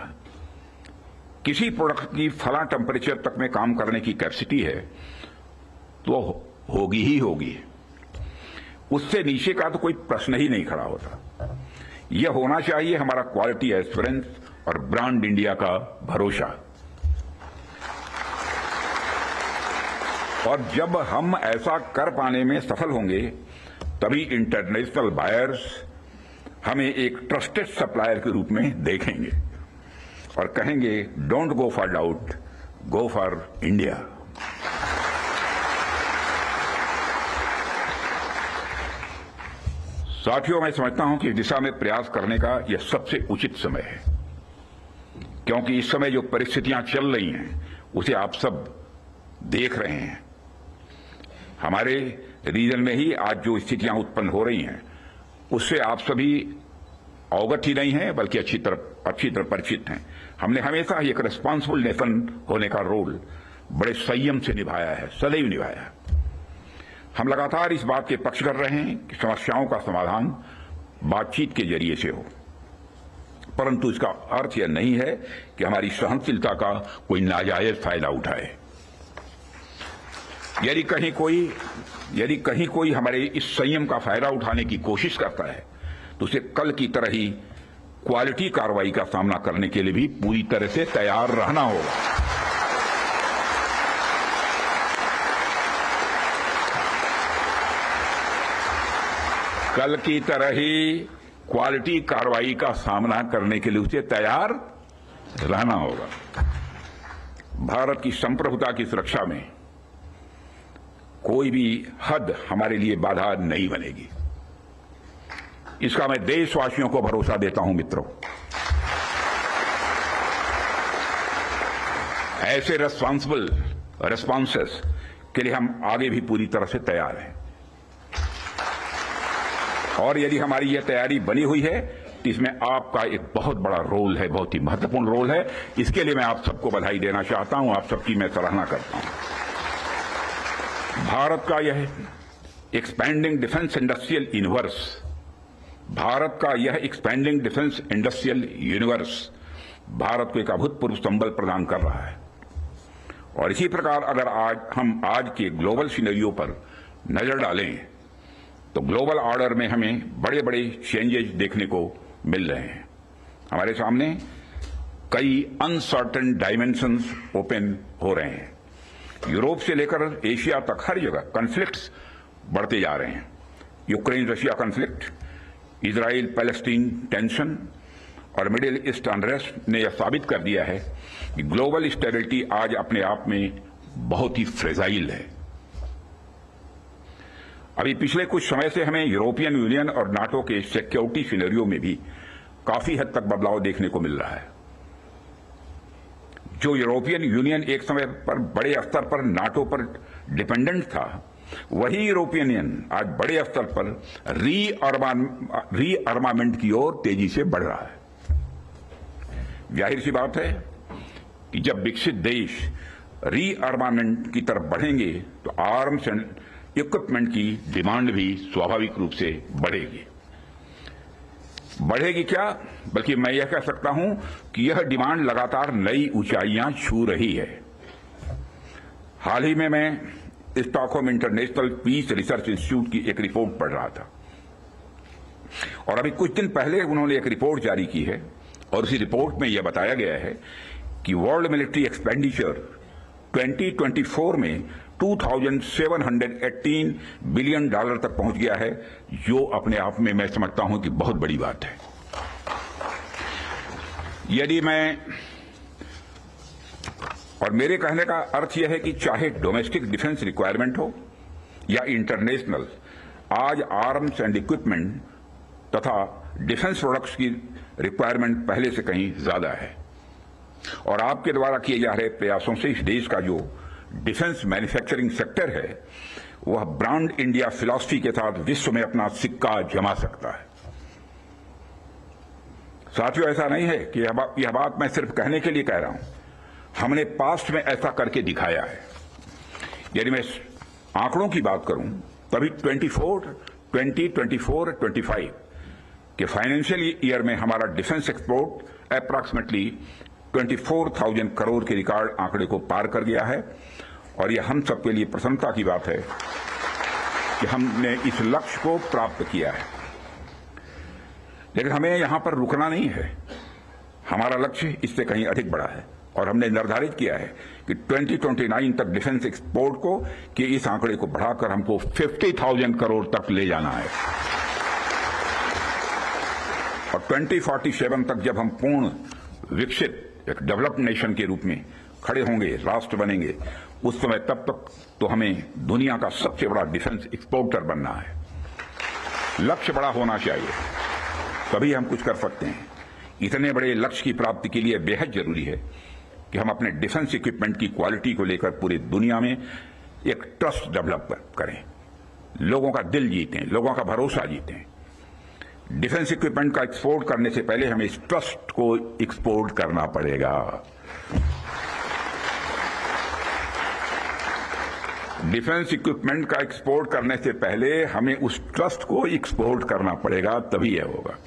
किसी प्रोडक्ट की फला टेम्परेचर तक में काम करने की कैपेसिटी है तो होगी ही होगी, उससे नीचे का तो कोई प्रश्न ही नहीं खड़ा होता। यह होना चाहिए हमारा क्वालिटी एस्योरेंस और ब्रांड इंडिया का भरोसा। और जब हम ऐसा कर पाने में सफल होंगे तभी इंटरनेशनल बायर्स हमें एक ट्रस्टेड सप्लायर के रूप में देखेंगे और कहेंगे, don't go for doubt, go for India. साथियों, मैं समझता हूं कि इस दिशा में प्रयास करने का यह सबसे उचित समय है, क्योंकि इस समय जो परिस्थितियां चल रही हैं उसे आप सब देख रहे हैं। हमारे रीजन में ही आज जो स्थितियां उत्पन्न हो रही हैं उससे आप सभी अवगत ही नहीं हैं, बल्कि अच्छी तरह परिचित हैं। हमने हमेशा एक रिस्पॉन्सिबल नेशन होने का रोल बड़े संयम से निभाया है, सदैव निभाया है। हम लगातार इस बात के पक्ष कर रहे हैं कि समस्याओं का समाधान बातचीत के जरिए से हो, परंतु इसका अर्थ यह नहीं है कि हमारी सहनशीलता का कोई नाजायज फायदा उठाए। यदि कहीं कोई हमारे इस संयम का फायदा उठाने की कोशिश करता है तो उसे कल की तरह ही क्वालिटी कार्रवाई का सामना करने के लिए भी पूरी तरह से तैयार रहना होगा। कल की तरह ही क्वालिटी कार्रवाई का सामना करने के लिए उसे तैयार रहना होगा। भारत की संप्रभुता की सुरक्षा में कोई भी हद हमारे लिए बाधा नहीं बनेगी, इसका मैं देशवासियों को भरोसा देता हूं। मित्रों, ऐसे रेस्पॉन्सिबल रेस्पॉन्सेस के लिए हम आगे भी पूरी तरह से तैयार हैं, और यदि हमारी यह तैयारी बनी हुई है तो इसमें आपका एक बहुत बड़ा रोल है, बहुत ही महत्वपूर्ण रोल है। इसके लिए मैं आप सबको बधाई देना चाहता हूं, आप सबकी मैं सराहना करता हूं। भारत का यह expanding defence industrial universe, Bharat का यह expanding defence industrial universe Bharat को एक अभूतपूर्व संबल प्रदान कर रहा है। और इसी प्रकार अगर हम आज के ग्लोबल सिनेरियो पर नजर डालें तो ग्लोबल ऑर्डर में हमें बड़े बड़े चेंजेस देखने को मिल रहे हैं। हमारे सामने कई अनसर्टेन डायमेंशंस ओपन हो रहे हैं। यूरोप से लेकर एशिया तक हर जगह कॉन्फ्लिक्ट्स बढ़ते जा रहे हैं। Ukraine Russia conflict, Israel Palestine tension और मिडिल ईस्ट अनरेस्ट ने यह साबित कर दिया है कि ग्लोबल स्टेबिलिटी आज अपने आप में बहुत ही फ्रेजाइल है। अभी पिछले कुछ समय से हमें यूरोपियन यूनियन और नाटो के सिक्योरिटी सिनेरियो में भी काफी हद तक बदलाव देखने को मिल रहा है। जो यूरोपियन यूनियन एक समय पर बड़े स्तर पर नाटो पर डिपेंडेंट था, वही यूरोपियन यूनियन आज बड़े स्तर पर रीअर्मामेंट की ओर तेजी से बढ़ रहा है। जाहिर सी बात है कि जब विकसित देश रीअर्मामेंट की तरफ बढ़ेंगे तो आर्म्स एंड इक्विपमेंट की डिमांड भी स्वाभाविक रूप से बढ़ेगी क्या, बल्कि मैं यह कह सकता हूं कि यह डिमांड लगातार नई ऊंचाइयां छू रही है। हाल ही में मैं Stockholm International Peace Research Institute की एक रिपोर्ट पढ़ रहा था, और अभी कुछ दिन पहले उन्होंने एक रिपोर्ट जारी की है, और उसी रिपोर्ट में यह बताया गया है कि वर्ल्ड मिलिट्री एक्सपेंडिचर 2024 में 2718 बिलियन डॉलर तक पहुंच गया है, जो अपने आप में मैं समझता हूं कि बहुत बड़ी बात है। यदि मैं और मेरे कहने का अर्थ यह है कि चाहे डोमेस्टिक डिफेंस रिक्वायरमेंट हो या इंटरनेशनल, आज आर्म्स एंड इक्विपमेंट तथा डिफेंस प्रोडक्ट्स की रिक्वायरमेंट पहले से कहीं ज्यादा है। और आपके द्वारा किए जा रहे प्रयासों से इस देश का जो डिफेंस मैन्युफैक्चरिंग सेक्टर है वह ब्रांड इंडिया फिलॉसफी के साथ विश्व में अपना सिक्का जमा सकता है। साथियों, ऐसा नहीं है कि यह बात मैं सिर्फ कहने के लिए कह रहा हूं, हमने पास्ट में ऐसा करके दिखाया है। यदि मैं आंकड़ों की बात करूं तभी 2024-25 के फाइनेंशियल ईयर में हमारा डिफेंस एक्सपोर्ट अप्रॉक्सीमेटली 24,000 करोड़ के रिकॉर्ड आंकड़े को पार कर गया है और यह हम सबके लिए प्रसन्नता की बात है कि हमने इस लक्ष्य को प्राप्त किया है। लेकिन हमें यहां पर रुकना नहीं है, हमारा लक्ष्य इससे कहीं अधिक बड़ा है और हमने निर्धारित किया है कि 2029 तक डिफेंस एक्सपोर्ट को कि इस आंकड़े को बढ़ाकर हमको 50,000 करोड़ तक ले जाना है और 2047 तक जब हम पूर्ण विकसित एक डेवलप्ड नेशन के रूप में खड़े होंगे, राष्ट्र बनेंगे, उस समय तब तक तो हमें दुनिया का सबसे बड़ा डिफेंस एक्सपोर्टर बनना है। लक्ष्य बड़ा होना चाहिए, तभी हम कुछ कर सकते हैं। इतने बड़े लक्ष्य की प्राप्ति के लिए बेहद जरूरी है कि हम अपने डिफेंस इक्विपमेंट की क्वालिटी को लेकर पूरी दुनिया में एक ट्रस्ट डेवलप करें, लोगों का दिल जीतें, लोगों का भरोसा जीतें। डिफेंस इक्विपमेंट का एक्सपोर्ट करने से पहले हमें इस ट्रस्ट को एक्सपोर्ट करना पड़ेगा। डिफेंस इक्विपमेंट का एक्सपोर्ट करने से पहले हमें उस ट्रस्ट को एक्सपोर्ट करना पड़ेगा, तभी यह होगा।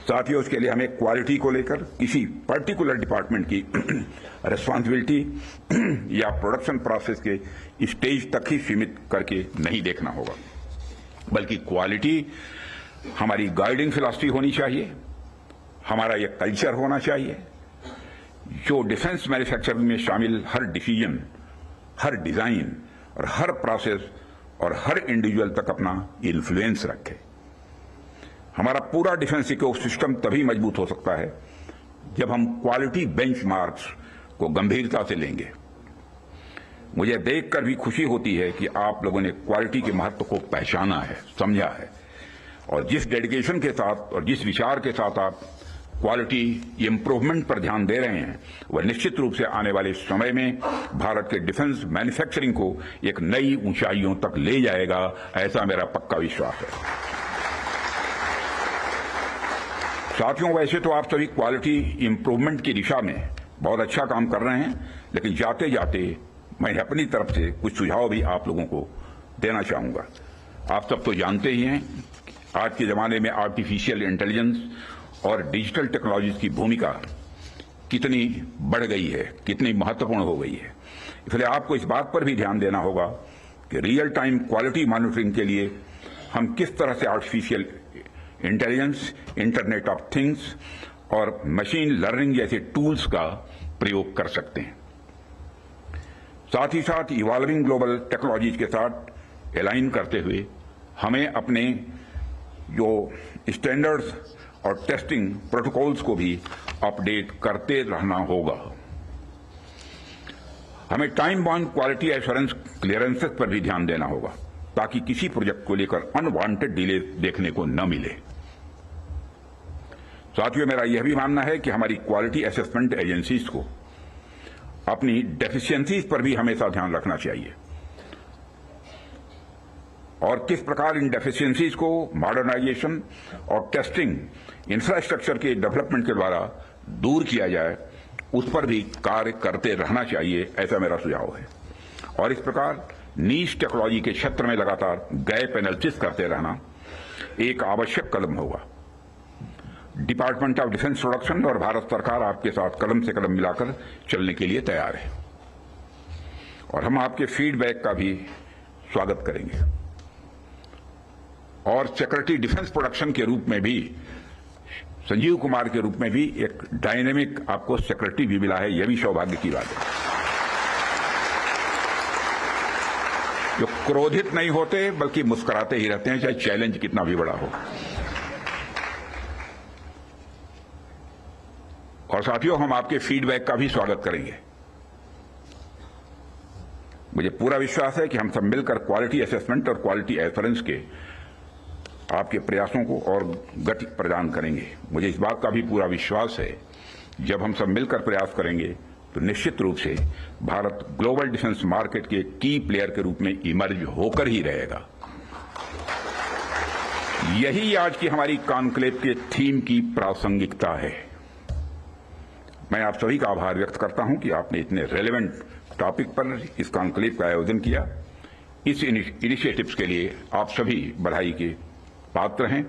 साथियों, उसके लिए हमें क्वालिटी को लेकर किसी पर्टिकुलर डिपार्टमेंट की रिस्पांसिबिलिटी या प्रोडक्शन प्रोसेस के स्टेज तक ही सीमित करके नहीं देखना होगा, बल्कि क्वालिटी हमारी गाइडिंग फिलॉसफी होनी चाहिए, हमारा यह कल्चर होना चाहिए जो डिफेंस मैन्युफैक्चरिंग में शामिल हर डिसीजन, हर डिजाइन और हर प्रोसेस और हर इंडिविजुअल तक अपना इन्फ्लुएंस रखे। हमारा पूरा डिफेंस इकोसिस्टम तभी मजबूत हो सकता है जब हम क्वालिटी बेंचमार्क्स को गंभीरता से लेंगे। मुझे देखकर भी खुशी होती है कि आप लोगों ने क्वालिटी के महत्व को पहचाना है, समझा है और जिस डेडिकेशन के साथ और जिस विचार के साथ आप क्वालिटी इंप्रूवमेंट पर ध्यान दे रहे हैं, वह निश्चित रूप से आने वाले समय में भारत के डिफेंस मैन्युफैक्चरिंग को एक नई ऊंचाइयों तक ले जाएगा, ऐसा मेरा पक्का विश्वास है। साथियों, वैसे तो आप सभी क्वालिटी इंप्रूवमेंट की दिशा में बहुत अच्छा काम कर रहे हैं, लेकिन जाते जाते मैं अपनी तरफ से कुछ सुझाव भी आप लोगों को देना चाहूंगा। आप सब तो जानते ही हैं, आज के जमाने में आर्टिफिशियल इंटेलिजेंस और डिजिटल टेक्नोलॉजीज की भूमिका कितनी बढ़ गई है, कितनी महत्वपूर्ण हो गई है। इसलिए आपको इस बात पर भी ध्यान देना होगा कि रियल टाइम क्वालिटी मॉनिटरिंग के लिए हम किस तरह से artificial intelligence, internet of things और मशीन लर्निंग जैसे टूल्स का प्रयोग कर सकते हैं। साथ ही साथ इवॉल्विंग ग्लोबल टेक्नोलॉजीज के साथ अलाइन करते हुए हमें अपने जो स्टैंडर्ड्स और टेस्टिंग प्रोटोकॉल्स को भी अपडेट करते रहना होगा। हमें time bound quality assurance clearances पर भी ध्यान देना होगा ताकि किसी प्रोजेक्ट को लेकर अनवांटेड डिले देखने को न मिले। साथियों, मेरा यह भी मानना है कि हमारी क्वालिटी असेसमेंट एजेंसीज को अपनी डेफिशिएंसीज पर भी हमेशा ध्यान रखना चाहिए और किस प्रकार इन डेफिशिएंसीज को मॉडर्नाइजेशन और टेस्टिंग इंफ्रास्ट्रक्चर के डेवलपमेंट के द्वारा दूर किया जाए, उस पर भी कार्य करते रहना चाहिए, ऐसा मेरा सुझाव है। और इस प्रकार नीश टेक्नोलॉजी के क्षेत्र में लगातार गैप एनालिसिस करते रहना एक आवश्यक कदम होगा। डिपार्टमेंट ऑफ डिफेंस प्रोडक्शन और भारत सरकार आपके साथ कदम से कदम मिलाकर चलने के लिए तैयार है और हम आपके फीडबैक का भी स्वागत करेंगे। और सेक्रेटरी डिफेंस प्रोडक्शन के रूप में भी, संजीव कुमार के रूप में भी एक डायनेमिक आपको सेक्रेटरी भी मिला है, यह भी सौभाग्य की बात है, जो क्रोधित नहीं होते बल्कि मुस्कुराते ही रहते हैं, चाहे चैलेंज कितना भी बड़ा हो। और साथियों, हम आपके फीडबैक का भी स्वागत करेंगे। मुझे पूरा विश्वास है कि हम सब मिलकर क्वालिटी असेसमेंट और क्वालिटी एश्योरेंस के आपके प्रयासों को और गति प्रदान करेंगे। मुझे इस बात का भी पूरा विश्वास है, जब हम सब मिलकर प्रयास करेंगे तो निश्चित रूप से भारत ग्लोबल डिफेंस मार्केट के की प्लेयर के रूप में इमर्ज होकर ही रहेगा। यही आज की हमारी कॉन्क्लेव के थीम की प्रासंगिकता है। मैं आप सभी का आभार व्यक्त करता हूं कि आपने इतने रेलेवेंट टॉपिक पर इस कॉन्क्लेव का आयोजन किया। इस इनिशिएटिव्स के लिए आप सभी बधाई के पात्र हैं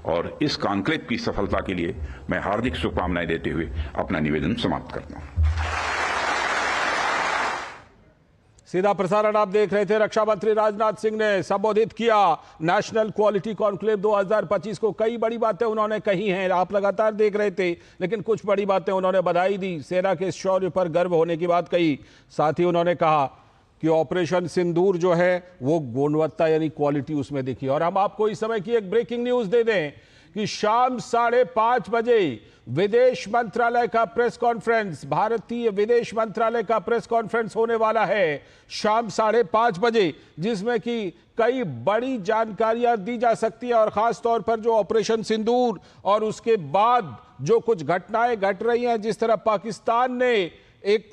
और इस कॉन्क्लेव की सफलता के लिए मैं हार्दिक शुभकामनाएं देते हुए अपना निवेदन समाप्त करता हूं। सीधा प्रसारण आप देख रहे थे। रक्षा मंत्री राजनाथ सिंह ने संबोधित किया नेशनल क्वालिटी कॉन्क्लेव 2025 को। कई बड़ी बातें उन्होंने कही हैं, आप लगातार देख रहे थे, लेकिन कुछ बड़ी बातें उन्होंने बधाई दी, सेना के शौर्य पर गर्व होने की बात कही। साथ ही उन्होंने कहा कि ऑपरेशन सिंदूर जो है वो गुणवत्ता यानी क्वालिटी उसमें दिखी। और हम आपको इस समय की एक ब्रेकिंग न्यूज दे दें कि शाम 5:30 बजे विदेश मंत्रालय का प्रेस कॉन्फ्रेंस, भारतीय विदेश मंत्रालय का प्रेस कॉन्फ्रेंस होने वाला है शाम 5:30 बजे, जिसमें कि कई बड़ी जानकारियां दी जा सकती हैं और खास तौर पर जो ऑपरेशन सिंदूर और उसके बाद जो कुछ घटनाएं घट रही हैं, जिस तरह पाकिस्तान ने एक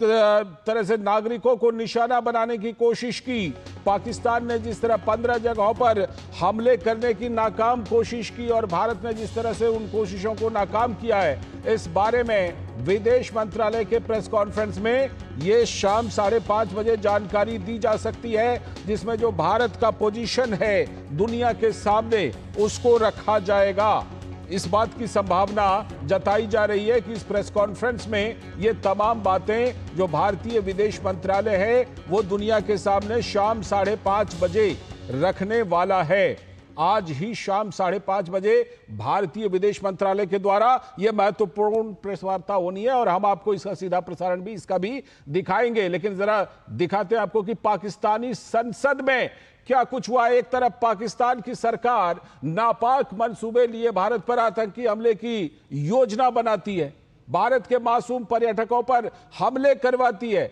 तरह से नागरिकों को निशाना बनाने की कोशिश की, पाकिस्तान ने जिस तरह 15 जगहों पर हमले करने की नाकाम कोशिश की और भारत ने जिस तरह से उन कोशिशों को नाकाम किया है, इस बारे में विदेश मंत्रालय के प्रेस कॉन्फ्रेंस में ये शाम 5:30 बजे जानकारी दी जा सकती है, जिसमें जो भारत का पोजीशन है दुनिया के सामने उसको रखा जाएगा। इस बात की संभावना जताई जा रही है कि इस प्रेस कॉन्फ्रेंस में ये तमाम बातें जो भारतीय विदेश मंत्रालय है वो दुनिया के सामने शाम 5:30 बजे रखने वाला है। आज ही शाम 5:30 बजे भारतीय विदेश मंत्रालय के द्वारा यह महत्वपूर्ण प्रेस वार्ता होनी है और हम आपको इसका सीधा प्रसारण भी इसका भी दिखाएंगे। लेकिन जरा दिखाते हैं आपको कि पाकिस्तानी संसद में क्या कुछ हुआ। एक तरफ पाकिस्तान की सरकार नापाक मंसूबे लिए भारत पर आतंकी हमले की योजना बनाती है, भारत के मासूम पर्यटकों पर हमले करवाती है,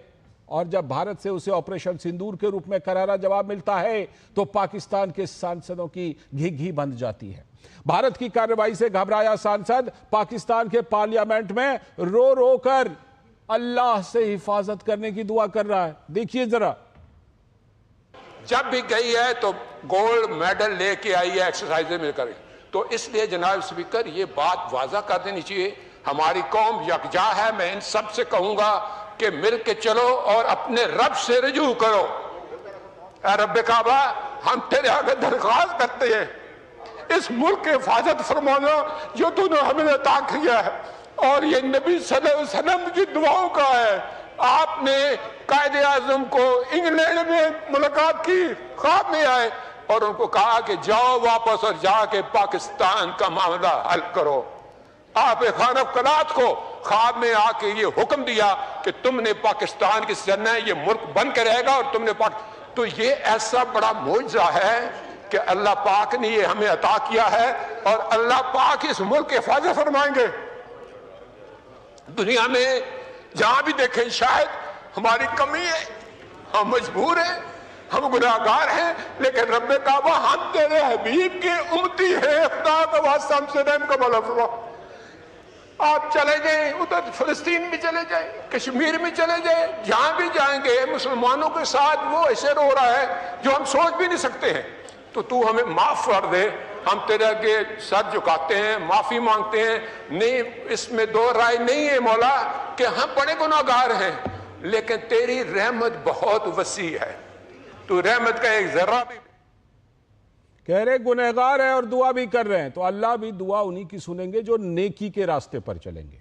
और जब भारत से उसे ऑपरेशन सिंदूर के रूप में करारा जवाब मिलता है तो पाकिस्तान के सांसदों की घी बंध जाती है। भारत की कार्रवाई से घबराया सांसद पाकिस्तान के पार्लियामेंट में रो रो कर अल्लाह से हिफाजत करने की दुआ कर रहा है। देखिए जरा। जब भी गई है तो गोल्ड मेडल लेके आई है एक्सरसाइज में कर। तो इसलिए जनाब स्पीकर ये बात वाजा कर देनी चाहिए, हमारी कौम यकजा है। मैं इन सब से कहूंगा कि मिल के चलो और अपने रब से रजू करो। रब काबा, हम तेरे आगे दरख्वास्त करते हैं इस मुल्क की हिफाजत फरमाना जो तूने हमें अता किया है, और ये नबी सल्लल्लाहु अलैहि वसल्लम की दुआओं का है। आपने कायदे आजम को इंग्लैंड में मुलाकात की, ख्वाब में आए और उनको कहा कि जाओ वापस और जाके पाकिस्तान का मामला हल करो। आप खान कलात को ख्वाब में आके ये हुक्म दिया कि तुमने पाकिस्तान की सरना ये मुल्क बन के रहेगा और तुमने तो ये ऐसा बड़ा मौजज़ा है कि अल्लाह पाक ने ये हमें अता किया है और अल्लाह पाक इस मुल्क की हिफाजत फरमाएंगे। दुनिया में जहां भी देखें शायद हमारी कमी है, हम मजबूर हैं, हम गुनाहगार हैं, लेकिन रब काबा हम तेरे हबीब के उम्मती हैं। खुदा का वास्ता हमसे रहम का भला फरमा। आप चले जाएं उधर फिलिस्तीन में चले जाएं, कश्मीर में चले जाएं, जहां भी जाएंगे मुसलमानों के साथ वो ऐसे रो रहा है जो हम सोच भी नहीं सकते हैं। तो तू हमें माफ कर दे, हम तेरे आगे सर झुकाते हैं, माफी मांगते हैं। नहीं, इसमें दो राय नहीं है मौला कि हम बड़े गुनाहगार हैं, लेकिन तेरी रहमत बहुत वसी है। तू रहमत का एक जर्रा भी कह रहे गुनहगार है और दुआ भी कर रहे हैं, तो अल्लाह भी दुआ उन्हीं की सुनेंगे जो नेकी के रास्ते पर चलेंगे।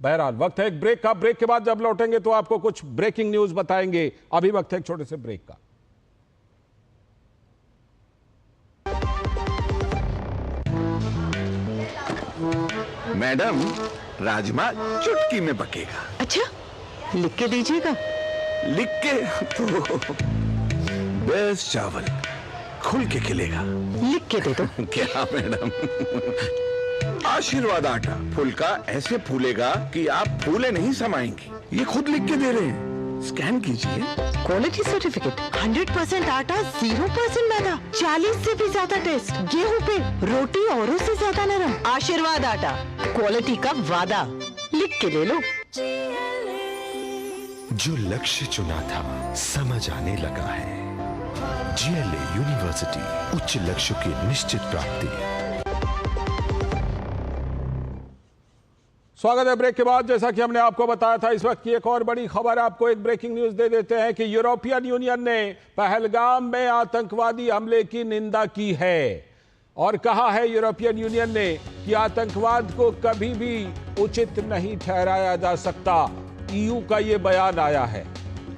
बहरहाल वक्त है एक ब्रेक का। ब्रेक के बाद जब लौटेंगे तो आपको कुछ ब्रेकिंग न्यूज बताएंगे। अभी वक्त है एक छोटे से ब्रेक का। मैडम, राजमा चुटकी में पकेगा। अच्छा, लिख के दीजिएगा। लिख के तो बेस्ट चावल खुल के खिलेगा। लिख के दे दो। क्या मैडम? आशीर्वाद आटा फुलका ऐसे फूलेगा कि आप फूले नहीं समाएंगी। ये खुद लिख के दे रहे हैं, स्कैन कीजिए। क्वालिटी सर्टिफिकेट, 100% आटा, 0% मैदा, 40 से भी ज्यादा टेस्ट, गेहूं पे रोटी औरों से ज्यादा नरम। आशीर्वाद आटा, क्वालिटी का वादा। लिख के ले लो। जो लक्ष्य चुना था समझ आने लगा है। GLA यूनिवर्सिटी, उच्च लक्ष्य की निश्चित प्राप्ति। स्वागत है ब्रेक के बाद। जैसा कि हमने आपको बताया था, इस वक्त की एक और बड़ी खबर, आपको एक ब्रेकिंग न्यूज दे देते हैं कि यूरोपियन यूनियन ने पहलगाम में आतंकवादी हमले की निंदा की है और कहा है यूरोपियन यूनियन ने कि आतंकवाद को कभी भी उचित नहीं ठहराया जा सकता। ईयू का यह बयान आया है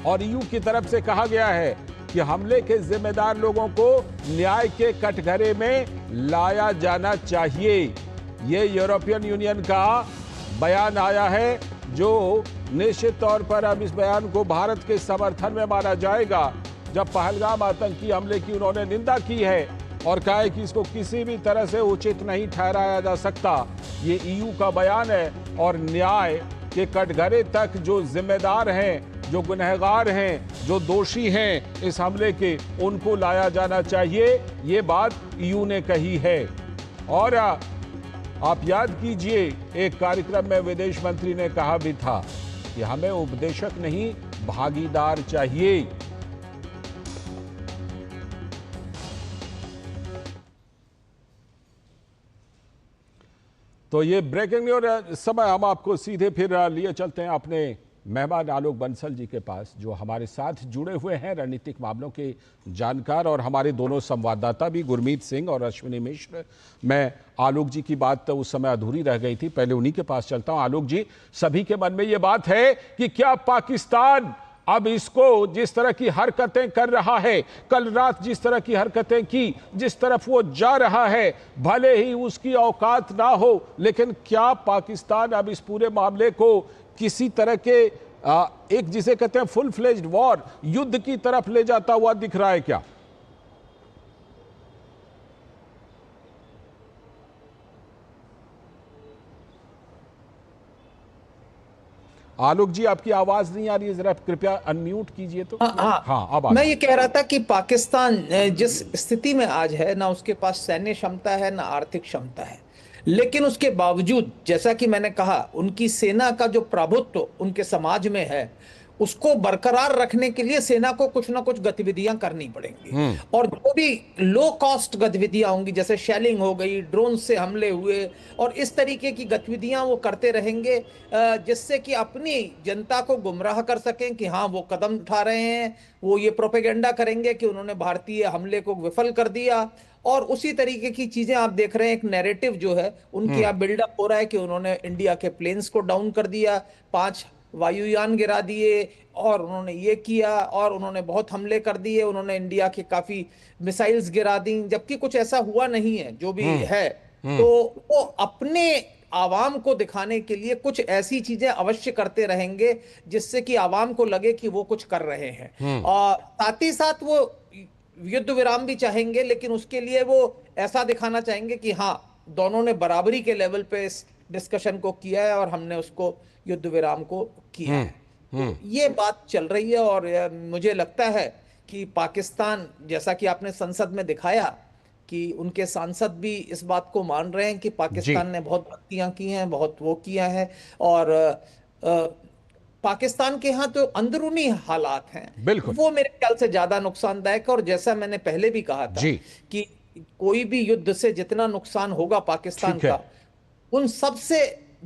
और ईयू की तरफ से कहा गया है कि हमले के जिम्मेदार लोगों को न्याय के कटघरे में लाया जाना चाहिए। ये यूरोपियन यूनियन का बयान आया है, जो निश्चित तौर पर अब इस बयान को भारत के समर्थन में माना जाएगा। जब पहलगाम आतंकी हमले की उन्होंने निंदा की है और कहा है कि इसको किसी भी तरह से उचित नहीं ठहराया जा सकता। ये ईयू का बयान है और न्याय के कटघरे तक जो जिम्मेदार हैं, जो गुनहगार हैं, जो दोषी हैं इस हमले के, उनको लाया जाना चाहिए। ये बात ईयू ने कही है। और आप याद कीजिए, एक कार्यक्रम में विदेश मंत्री ने कहा भी था कि हमें उपदेशक नहीं भागीदार चाहिए। तो ये ब्रेकिंग न्यूज। इस समय हम आपको सीधे फिर लिए चलते हैं अपने मेहमान आलोक बंसल जी के पास, जो हमारे साथ जुड़े हुए हैं, रणनीतिक मामलों के जानकार, और हमारे दोनों संवाददाता भी, गुरमीत सिंह और अश्विनी मिश्र। मैं आलोक जी की बात तो उस समय अधूरी रह गई थी, पहले उन्हीं के पास चलता हूं। आलोक जी, सभी के मन में ये बात है कि क्या पाकिस्तान अब इसको जिस तरह की हरकतें कर रहा है, कल रात जिस तरह की हरकतें की, जिस तरफ वो जा रहा है, भले ही उसकी औकात ना हो, लेकिन क्या पाकिस्तान अब इस पूरे मामले को किसी तरह के एक जिसे कहते हैं फुल फ्लेज्ड वॉर, युद्ध की तरफ ले जाता हुआ दिख रहा है क्या? आलोक जी, आपकी आवाज नहीं आ रही है, जरा कृपया अनम्यूट कीजिए तो। हाँ, अब मैं ये कह रहा था कि पाकिस्तान जिस स्थिति में आज है, ना उसके पास सैन्य क्षमता है, ना आर्थिक क्षमता है, लेकिन उसके बावजूद, जैसा कि मैंने कहा, उनकी सेना का जो प्रभुत्व उनके समाज में है, उसको बरकरार रखने के लिए सेना को कुछ ना कुछ गतिविधियां करनी पड़ेंगी। और जो भी लो कॉस्ट गतिविधियां होंगी, जैसे शेलिंग हो गई, ड्रोन से हमले हुए, और इस तरीके की गतिविधियां वो करते रहेंगे, जिससे कि अपनी जनता को गुमराह कर सकें कि हाँ वो कदम उठा रहे हैं। वो ये प्रोपेगेंडा करेंगे कि उन्होंने भारतीय हमले को विफल कर दिया, और उसी तरीके की चीजें आप देख रहे हैं। एक नैरेटिव जो है उनके यहाँ बिल्डअप हो रहा है कि उन्होंने इंडिया के प्लेन्स को डाउन कर दिया, 5 वायुयान गिरा दिए, और उन्होंने ये किया, और उन्होंने बहुत हमले कर दिए, उन्होंने इंडिया के काफी मिसाइल्स गिरा दी, जबकि कुछ ऐसा हुआ नहीं है। जो भी है, तो वो अपने आवाम को दिखाने के लिए कुछ ऐसी चीजें अवश्य करते रहेंगे जिससे कि आवाम को लगे कि वो कुछ कर रहे हैं। और साथ ही साथ वो युद्ध विराम भी चाहेंगे, लेकिन उसके लिए वो ऐसा दिखाना चाहेंगे कि हाँ, दोनों ने बराबरी के लेवल पे इस डिस्कशन को किया है और हमने उसको युद्ध विराम को किया है। ये बात चल रही है, और मुझे लगता है कि पाकिस्तान, जैसा कि आपने संसद में दिखाया कि उनके सांसद भी इस बात को मान रहे हैं कि पाकिस्तान ने बहुत गलतियां की हैं, बहुत वो किया है, और पाकिस्तान के यहाँ जो अंदरूनी हालात हैं वो मेरे ख्याल से ज्यादा नुकसानदायक है। और जैसा मैंने पहले भी कहा था कि कोई भी युद्ध से जितना नुकसान होगा पाकिस्तान का, उन सबसे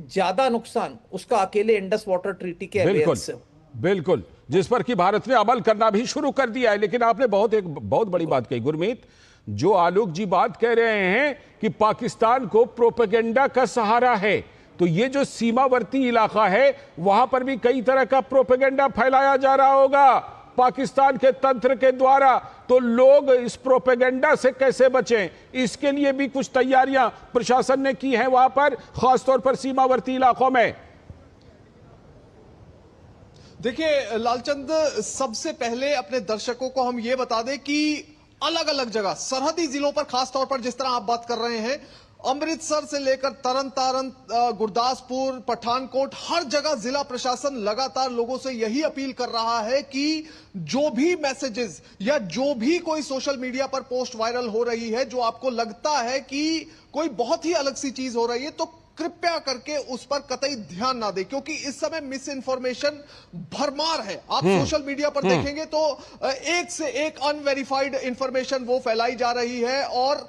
ज्यादा नुकसान उसका अकेले इंडस वाटर ट्रीटी के अवेयर्स से। बिल्कुल, जिस पर कि भारत ने अमल करना भी शुरू कर दिया है। लेकिन आपने एक बहुत बड़ी बात कही गुरमीत, जो आलोक जी बात कह रहे हैं कि पाकिस्तान को प्रोपेगेंडा का सहारा है, तो ये जो सीमावर्ती इलाका है वहां पर भी कई तरह का प्रोपेगेंडा फैलाया जा रहा होगा पाकिस्तान के तंत्र के द्वारा। तो लोग इस प्रोपेगेंडा से कैसे बचें, इसके लिए भी कुछ तैयारियां प्रशासन ने की हैं वहां पर, खासतौर पर सीमावर्ती इलाकों में। देखिए लालचंद, सबसे पहले अपने दर्शकों को हम ये बता दें कि अलग अलग जगह सरहदी जिलों पर, खासतौर पर जिस तरह आप बात कर रहे हैं, अमृतसर से लेकर तरन तारन, गुरदासपुर, पठानकोट, हर जगह जिला प्रशासन लगातार लोगों से यही अपील कर रहा है कि जो भी मैसेजेस या जो भी कोई सोशल मीडिया पर पोस्ट वायरल हो रही है, जो आपको लगता है कि कोई बहुत ही अलग सी चीज हो रही है, तो कृपया करके उस पर कतई ध्यान ना दें, क्योंकि इस समय मिस इन्फॉर्मेशन भरमार है। आप सोशल मीडिया पर देखेंगे तो एक से एक अनवेरिफाइड इंफॉर्मेशन वो फैलाई जा रही है, और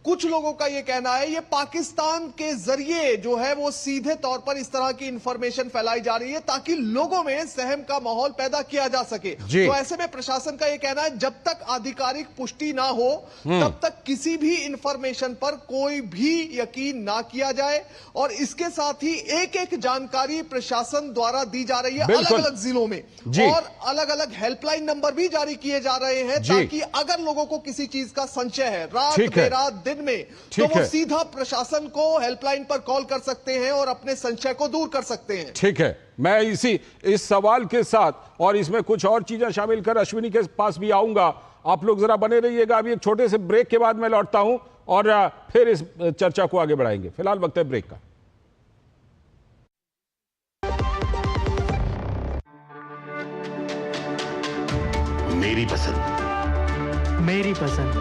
कुछ लोगों का यह कहना है ये पाकिस्तान के जरिए जो है वो सीधे तौर पर इस तरह की इंफॉर्मेशन फैलाई जा रही है ताकि लोगों में सहम का माहौल पैदा किया जा सके। तो ऐसे में प्रशासन का यह कहना है जब तक आधिकारिक पुष्टि ना हो तब तक किसी भी इंफॉर्मेशन पर कोई भी यकीन ना किया जाए, और इसके साथ ही एक एक जानकारी प्रशासन द्वारा दी जा रही है अलग अलग जिलों में, और अलग अलग हेल्पलाइन नंबर भी जारी किए जा रहे हैं ताकि अगर लोगों को किसी चीज का संशय है रात बेरात दिन में, तो वो सीधा प्रशासन को हेल्पलाइन पर कॉल कर सकते हैं और अपने संशय को दूर कर सकते हैं। ठीक है, मैं इस सवाल के साथ और इसमें कुछ और चीजें शामिल कर अश्विनी के पास भी आऊंगा। आप लोग जरा बने रहिएगा। अभी एक छोटे से ब्रेक के बाद मैं लौटता हूं और फिर इस चर्चा को आगे बढ़ाएंगे। फिलहाल वक्त है ब्रेक का। मेरी पसंद, मेरी पसंद,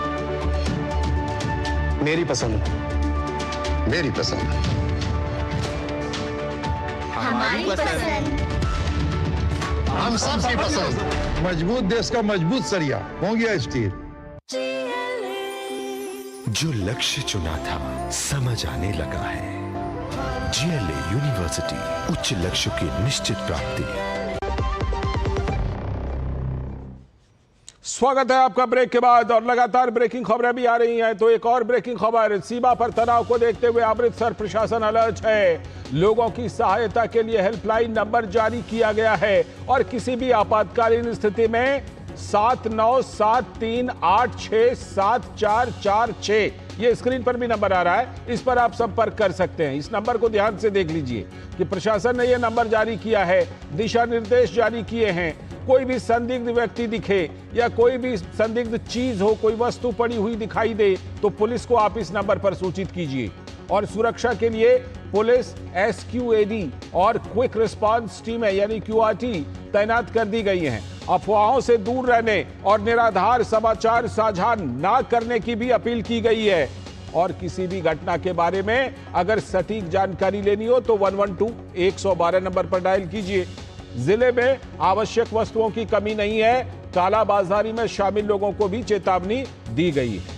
मेरी पसंद, मेरी पसंद, हमारी पसंद, हम सबकी पसंद। मजबूत देश का मजबूत सरिया हो गया स्टील। जो लक्ष्य चुना था समझ आने लगा है। जीएलए यूनिवर्सिटी, उच्च लक्ष्य की निश्चित प्राप्ति। स्वागत है आपका ब्रेक के बाद, और लगातार ब्रेकिंग खबरें भी आ रही हैं। तो एक और ब्रेकिंग खबर, सीमा पर तनाव को देखते हुए अमृतसर प्रशासन अलर्ट है। लोगों की सहायता के लिए हेल्पलाइन नंबर जारी किया गया है और किसी भी आपातकालीन स्थिति में 7973867446, ये स्क्रीन पर भी नंबर आ रहा है, इस पर आप संपर्क कर सकते हैं। इस नंबर को ध्यान से देख लीजिए कि प्रशासन ने यह नंबर जारी किया है, दिशा निर्देश जारी किए हैं। कोई भी संदिग्ध व्यक्ति दिखे या कोई भी संदिग्ध चीज हो, कोई वस्तु पड़ी हुई दिखाई दे, तो पुलिस को आप इस नंबर पर सूचित कीजिए। और सुरक्षा के लिए पुलिस, SQAD और क्विक रिस्पांस टीमें यानी QRT तैनात कर दी गई हैं। अफवाहों से दूर रहने और निराधार समाचार साझा ना करने की भी अपील की गई है। और किसी भी घटना के बारे में अगर सटीक जानकारी लेनी हो तो 112 नंबर पर डायल कीजिए। जिले में आवश्यक वस्तुओं की कमी नहीं है, कालाबाजारी में शामिल लोगों को भी चेतावनी दी गई है।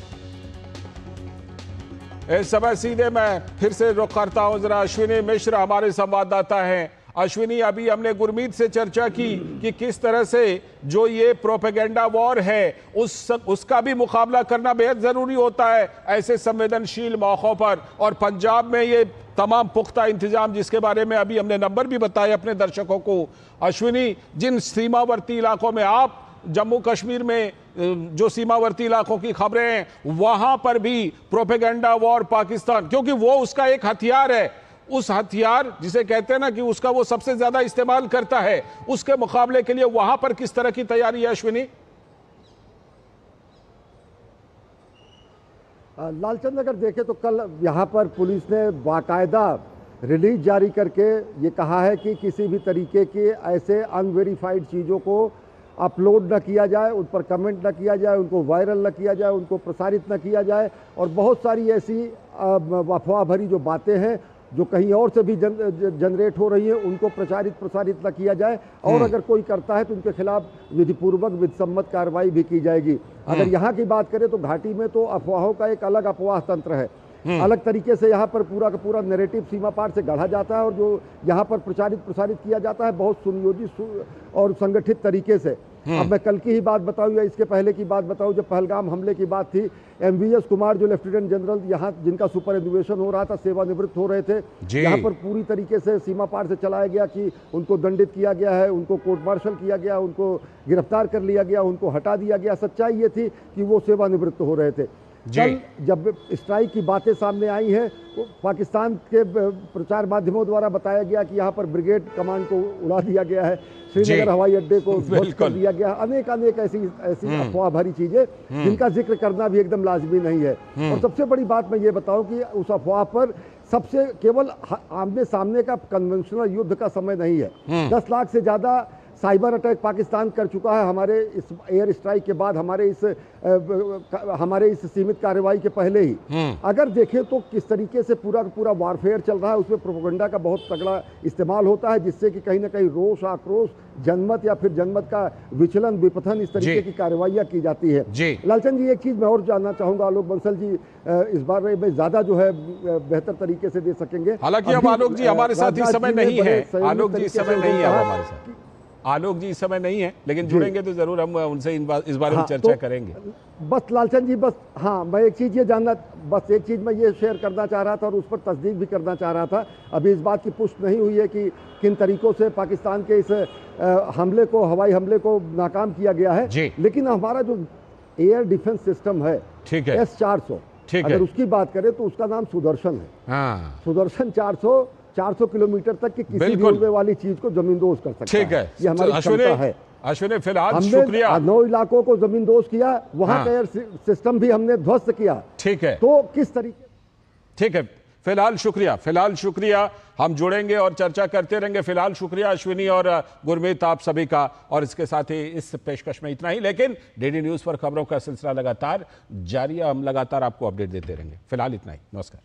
इस समय सीधे मैं फिर से रुख करता हूं जरा अश्विनी मिश्र हमारे संवाददाता हैं। अश्विनी, अभी हमने गुरमीत से चर्चा की कि किस तरह से जो ये प्रोपेगेंडा वॉर है उसका भी मुकाबला करना बेहद जरूरी होता है ऐसे संवेदनशील मौकों पर, और पंजाब में ये तमाम पुख्ता इंतजाम जिसके बारे में अभी हमने नंबर भी बताए अपने दर्शकों को। अश्विनी, जिन सीमावर्ती इलाकों में आप जम्मू कश्मीर में जो सीमावर्ती इलाकों की खबरें हैं, वहां पर भी प्रोपेगेंडा वॉर पाकिस्तान, क्योंकि वो उसका एक हथियार है, उस हथियार जिसे कहते हैं ना कि उसका वो सबसे ज्यादा इस्तेमाल करता है, उसके मुकाबले के लिए वहां पर किस तरह की तैयारी है अश्विनी? लालचंद, अगर देखें तो कल यहाँ पर पुलिस ने बाकायदा रिलीज जारी करके ये कहा है कि किसी भी तरीके के ऐसे अनवेरीफाइड चीज़ों को अपलोड न किया जाए, उन पर कमेंट न किया जाए, उनको वायरल न किया जाए, उनको प्रसारित न किया जाए, और बहुत सारी ऐसी अफवाह भरी जो बातें हैं जो कहीं और से भी जनरेट हो रही है उनको प्रसारित न किया जाए, और अगर कोई करता है तो उनके खिलाफ विधिपूर्वक विधिसम्मत कार्रवाई भी की जाएगी। अगर यहाँ की बात करें तो घाटी में तो अफवाहों का एक अलग अफवाह तंत्र है, अलग तरीके से यहाँ पर पूरा का पूरा नैरेटिव सीमा पार से गढ़ा जाता है, और जो यहाँ पर प्रसारित किया जाता है बहुत सुनियोजित और संगठित तरीके से। अब मैं कल की ही बात बताऊं या इसके पहले की बात बताऊं, जब पहलगाम हमले की बात थी, MVS कुमार जो लेफ्टिनेंट जनरल यहाँ जिनका सुपर एनुएशन हो रहा था, सेवानिवृत्त हो रहे थे, यहाँ पर पूरी तरीके से सीमा पार से चलाया गया कि उनको दंडित किया गया है, उनको कोर्ट मार्शल किया गया, उनको गिरफ्तार कर लिया गया, उनको हटा दिया गया। सच्चाई ये थी कि वो सेवानिवृत्त हो रहे थे। कल जब स्ट्राइक की बातें सामने आई हैं, तो पाकिस्तान के प्रचार माध्यमों द्वारा बताया गया कि यहाँ पर ब्रिगेड कमांड को उड़ा दिया गया है, श्रीनगर हवाई अड्डे को ध्वस्त कर दिया गया, अनेक ऐसी अफवाह भरी चीजें जिनका जिक्र करना भी एकदम लाजमी नहीं है। और सबसे बड़ी बात मैं ये बताऊं कि उस अफवाह पर सबसे केवल आमने सामने का कन्वेंशनल युद्ध का समय नहीं है। 10 लाख से ज्यादा साइबर अटैक पाकिस्तान कर चुका है हमारे इस एयर स्ट्राइक के बाद, हमारे इस सीमित कार्रवाई के पहले ही। अगर देखें तो किस तरीके से पूरा का पूरा वारफेयर चल रहा है, उसमें प्रोपेगेंडा का बहुत तगड़ा इस्तेमाल होता है, जिससे कि कहीं ना कहीं रोष, आक्रोश, जनमत या फिर जनमत का विचलन, विपथन, इस तरीके की कार्रवाइयां की जाती है। लालचंद जी, एक चीज मैं और जानना चाहूंगा, आलोक बंसल जी इस बार में ज्यादा जो है बेहतर तरीके से दे सकेंगे। हालांकि अब आलोक जी हमारे साथ इस समय नहीं है, आलोक जी इस समय नहीं है हमारे साथ, आलोक जी इस समय नहीं है, लेकिन जुड़ेंगे तो जरूर हम उनसे इस बारे में चर्चा करेंगे। बस लालचंद जी, बस हाँ, मैं एक चीज़ मैं ये शेयर करना चाह रहा था और उस पर तस्दीक भी करना चाह रहा था। अभी इस बात की पुष्टि नहीं हुई है कि किन तरीकों से पाकिस्तान के इस हवाई हमले को नाकाम किया गया है, लेकिन हमारा जो एयर डिफेंस सिस्टम है, ठीक है, S-400, अगर उसकी बात करें तो उसका नाम सुदर्शन है। सुदर्शन 400 किलोमीटर तक की किसी भी उड़ने वाली चीज को जमींदोज कर सकता है। ठीक है, ये हमारी क्षमता है। अश्विनी, फिलहाल शुक्रिया। 9 इलाकों को जमींदोज किया, वहां का एयर सिस्टम भी हमने ध्वस्त किया। ठीक है, तो किस तरीके, ठीक है, फिलहाल शुक्रिया। हम जुड़ेंगे और चर्चा करते रहेंगे। फिलहाल शुक्रिया अश्विनी और गुरमीत, आप सभी का। और इसके साथ ही इस पेशकश में इतना ही, लेकिन डीडी न्यूज पर खबरों का सिलसिला लगातार जारी है, हम लगातार आपको अपडेट देते रहेंगे। फिलहाल इतना ही, नमस्कार।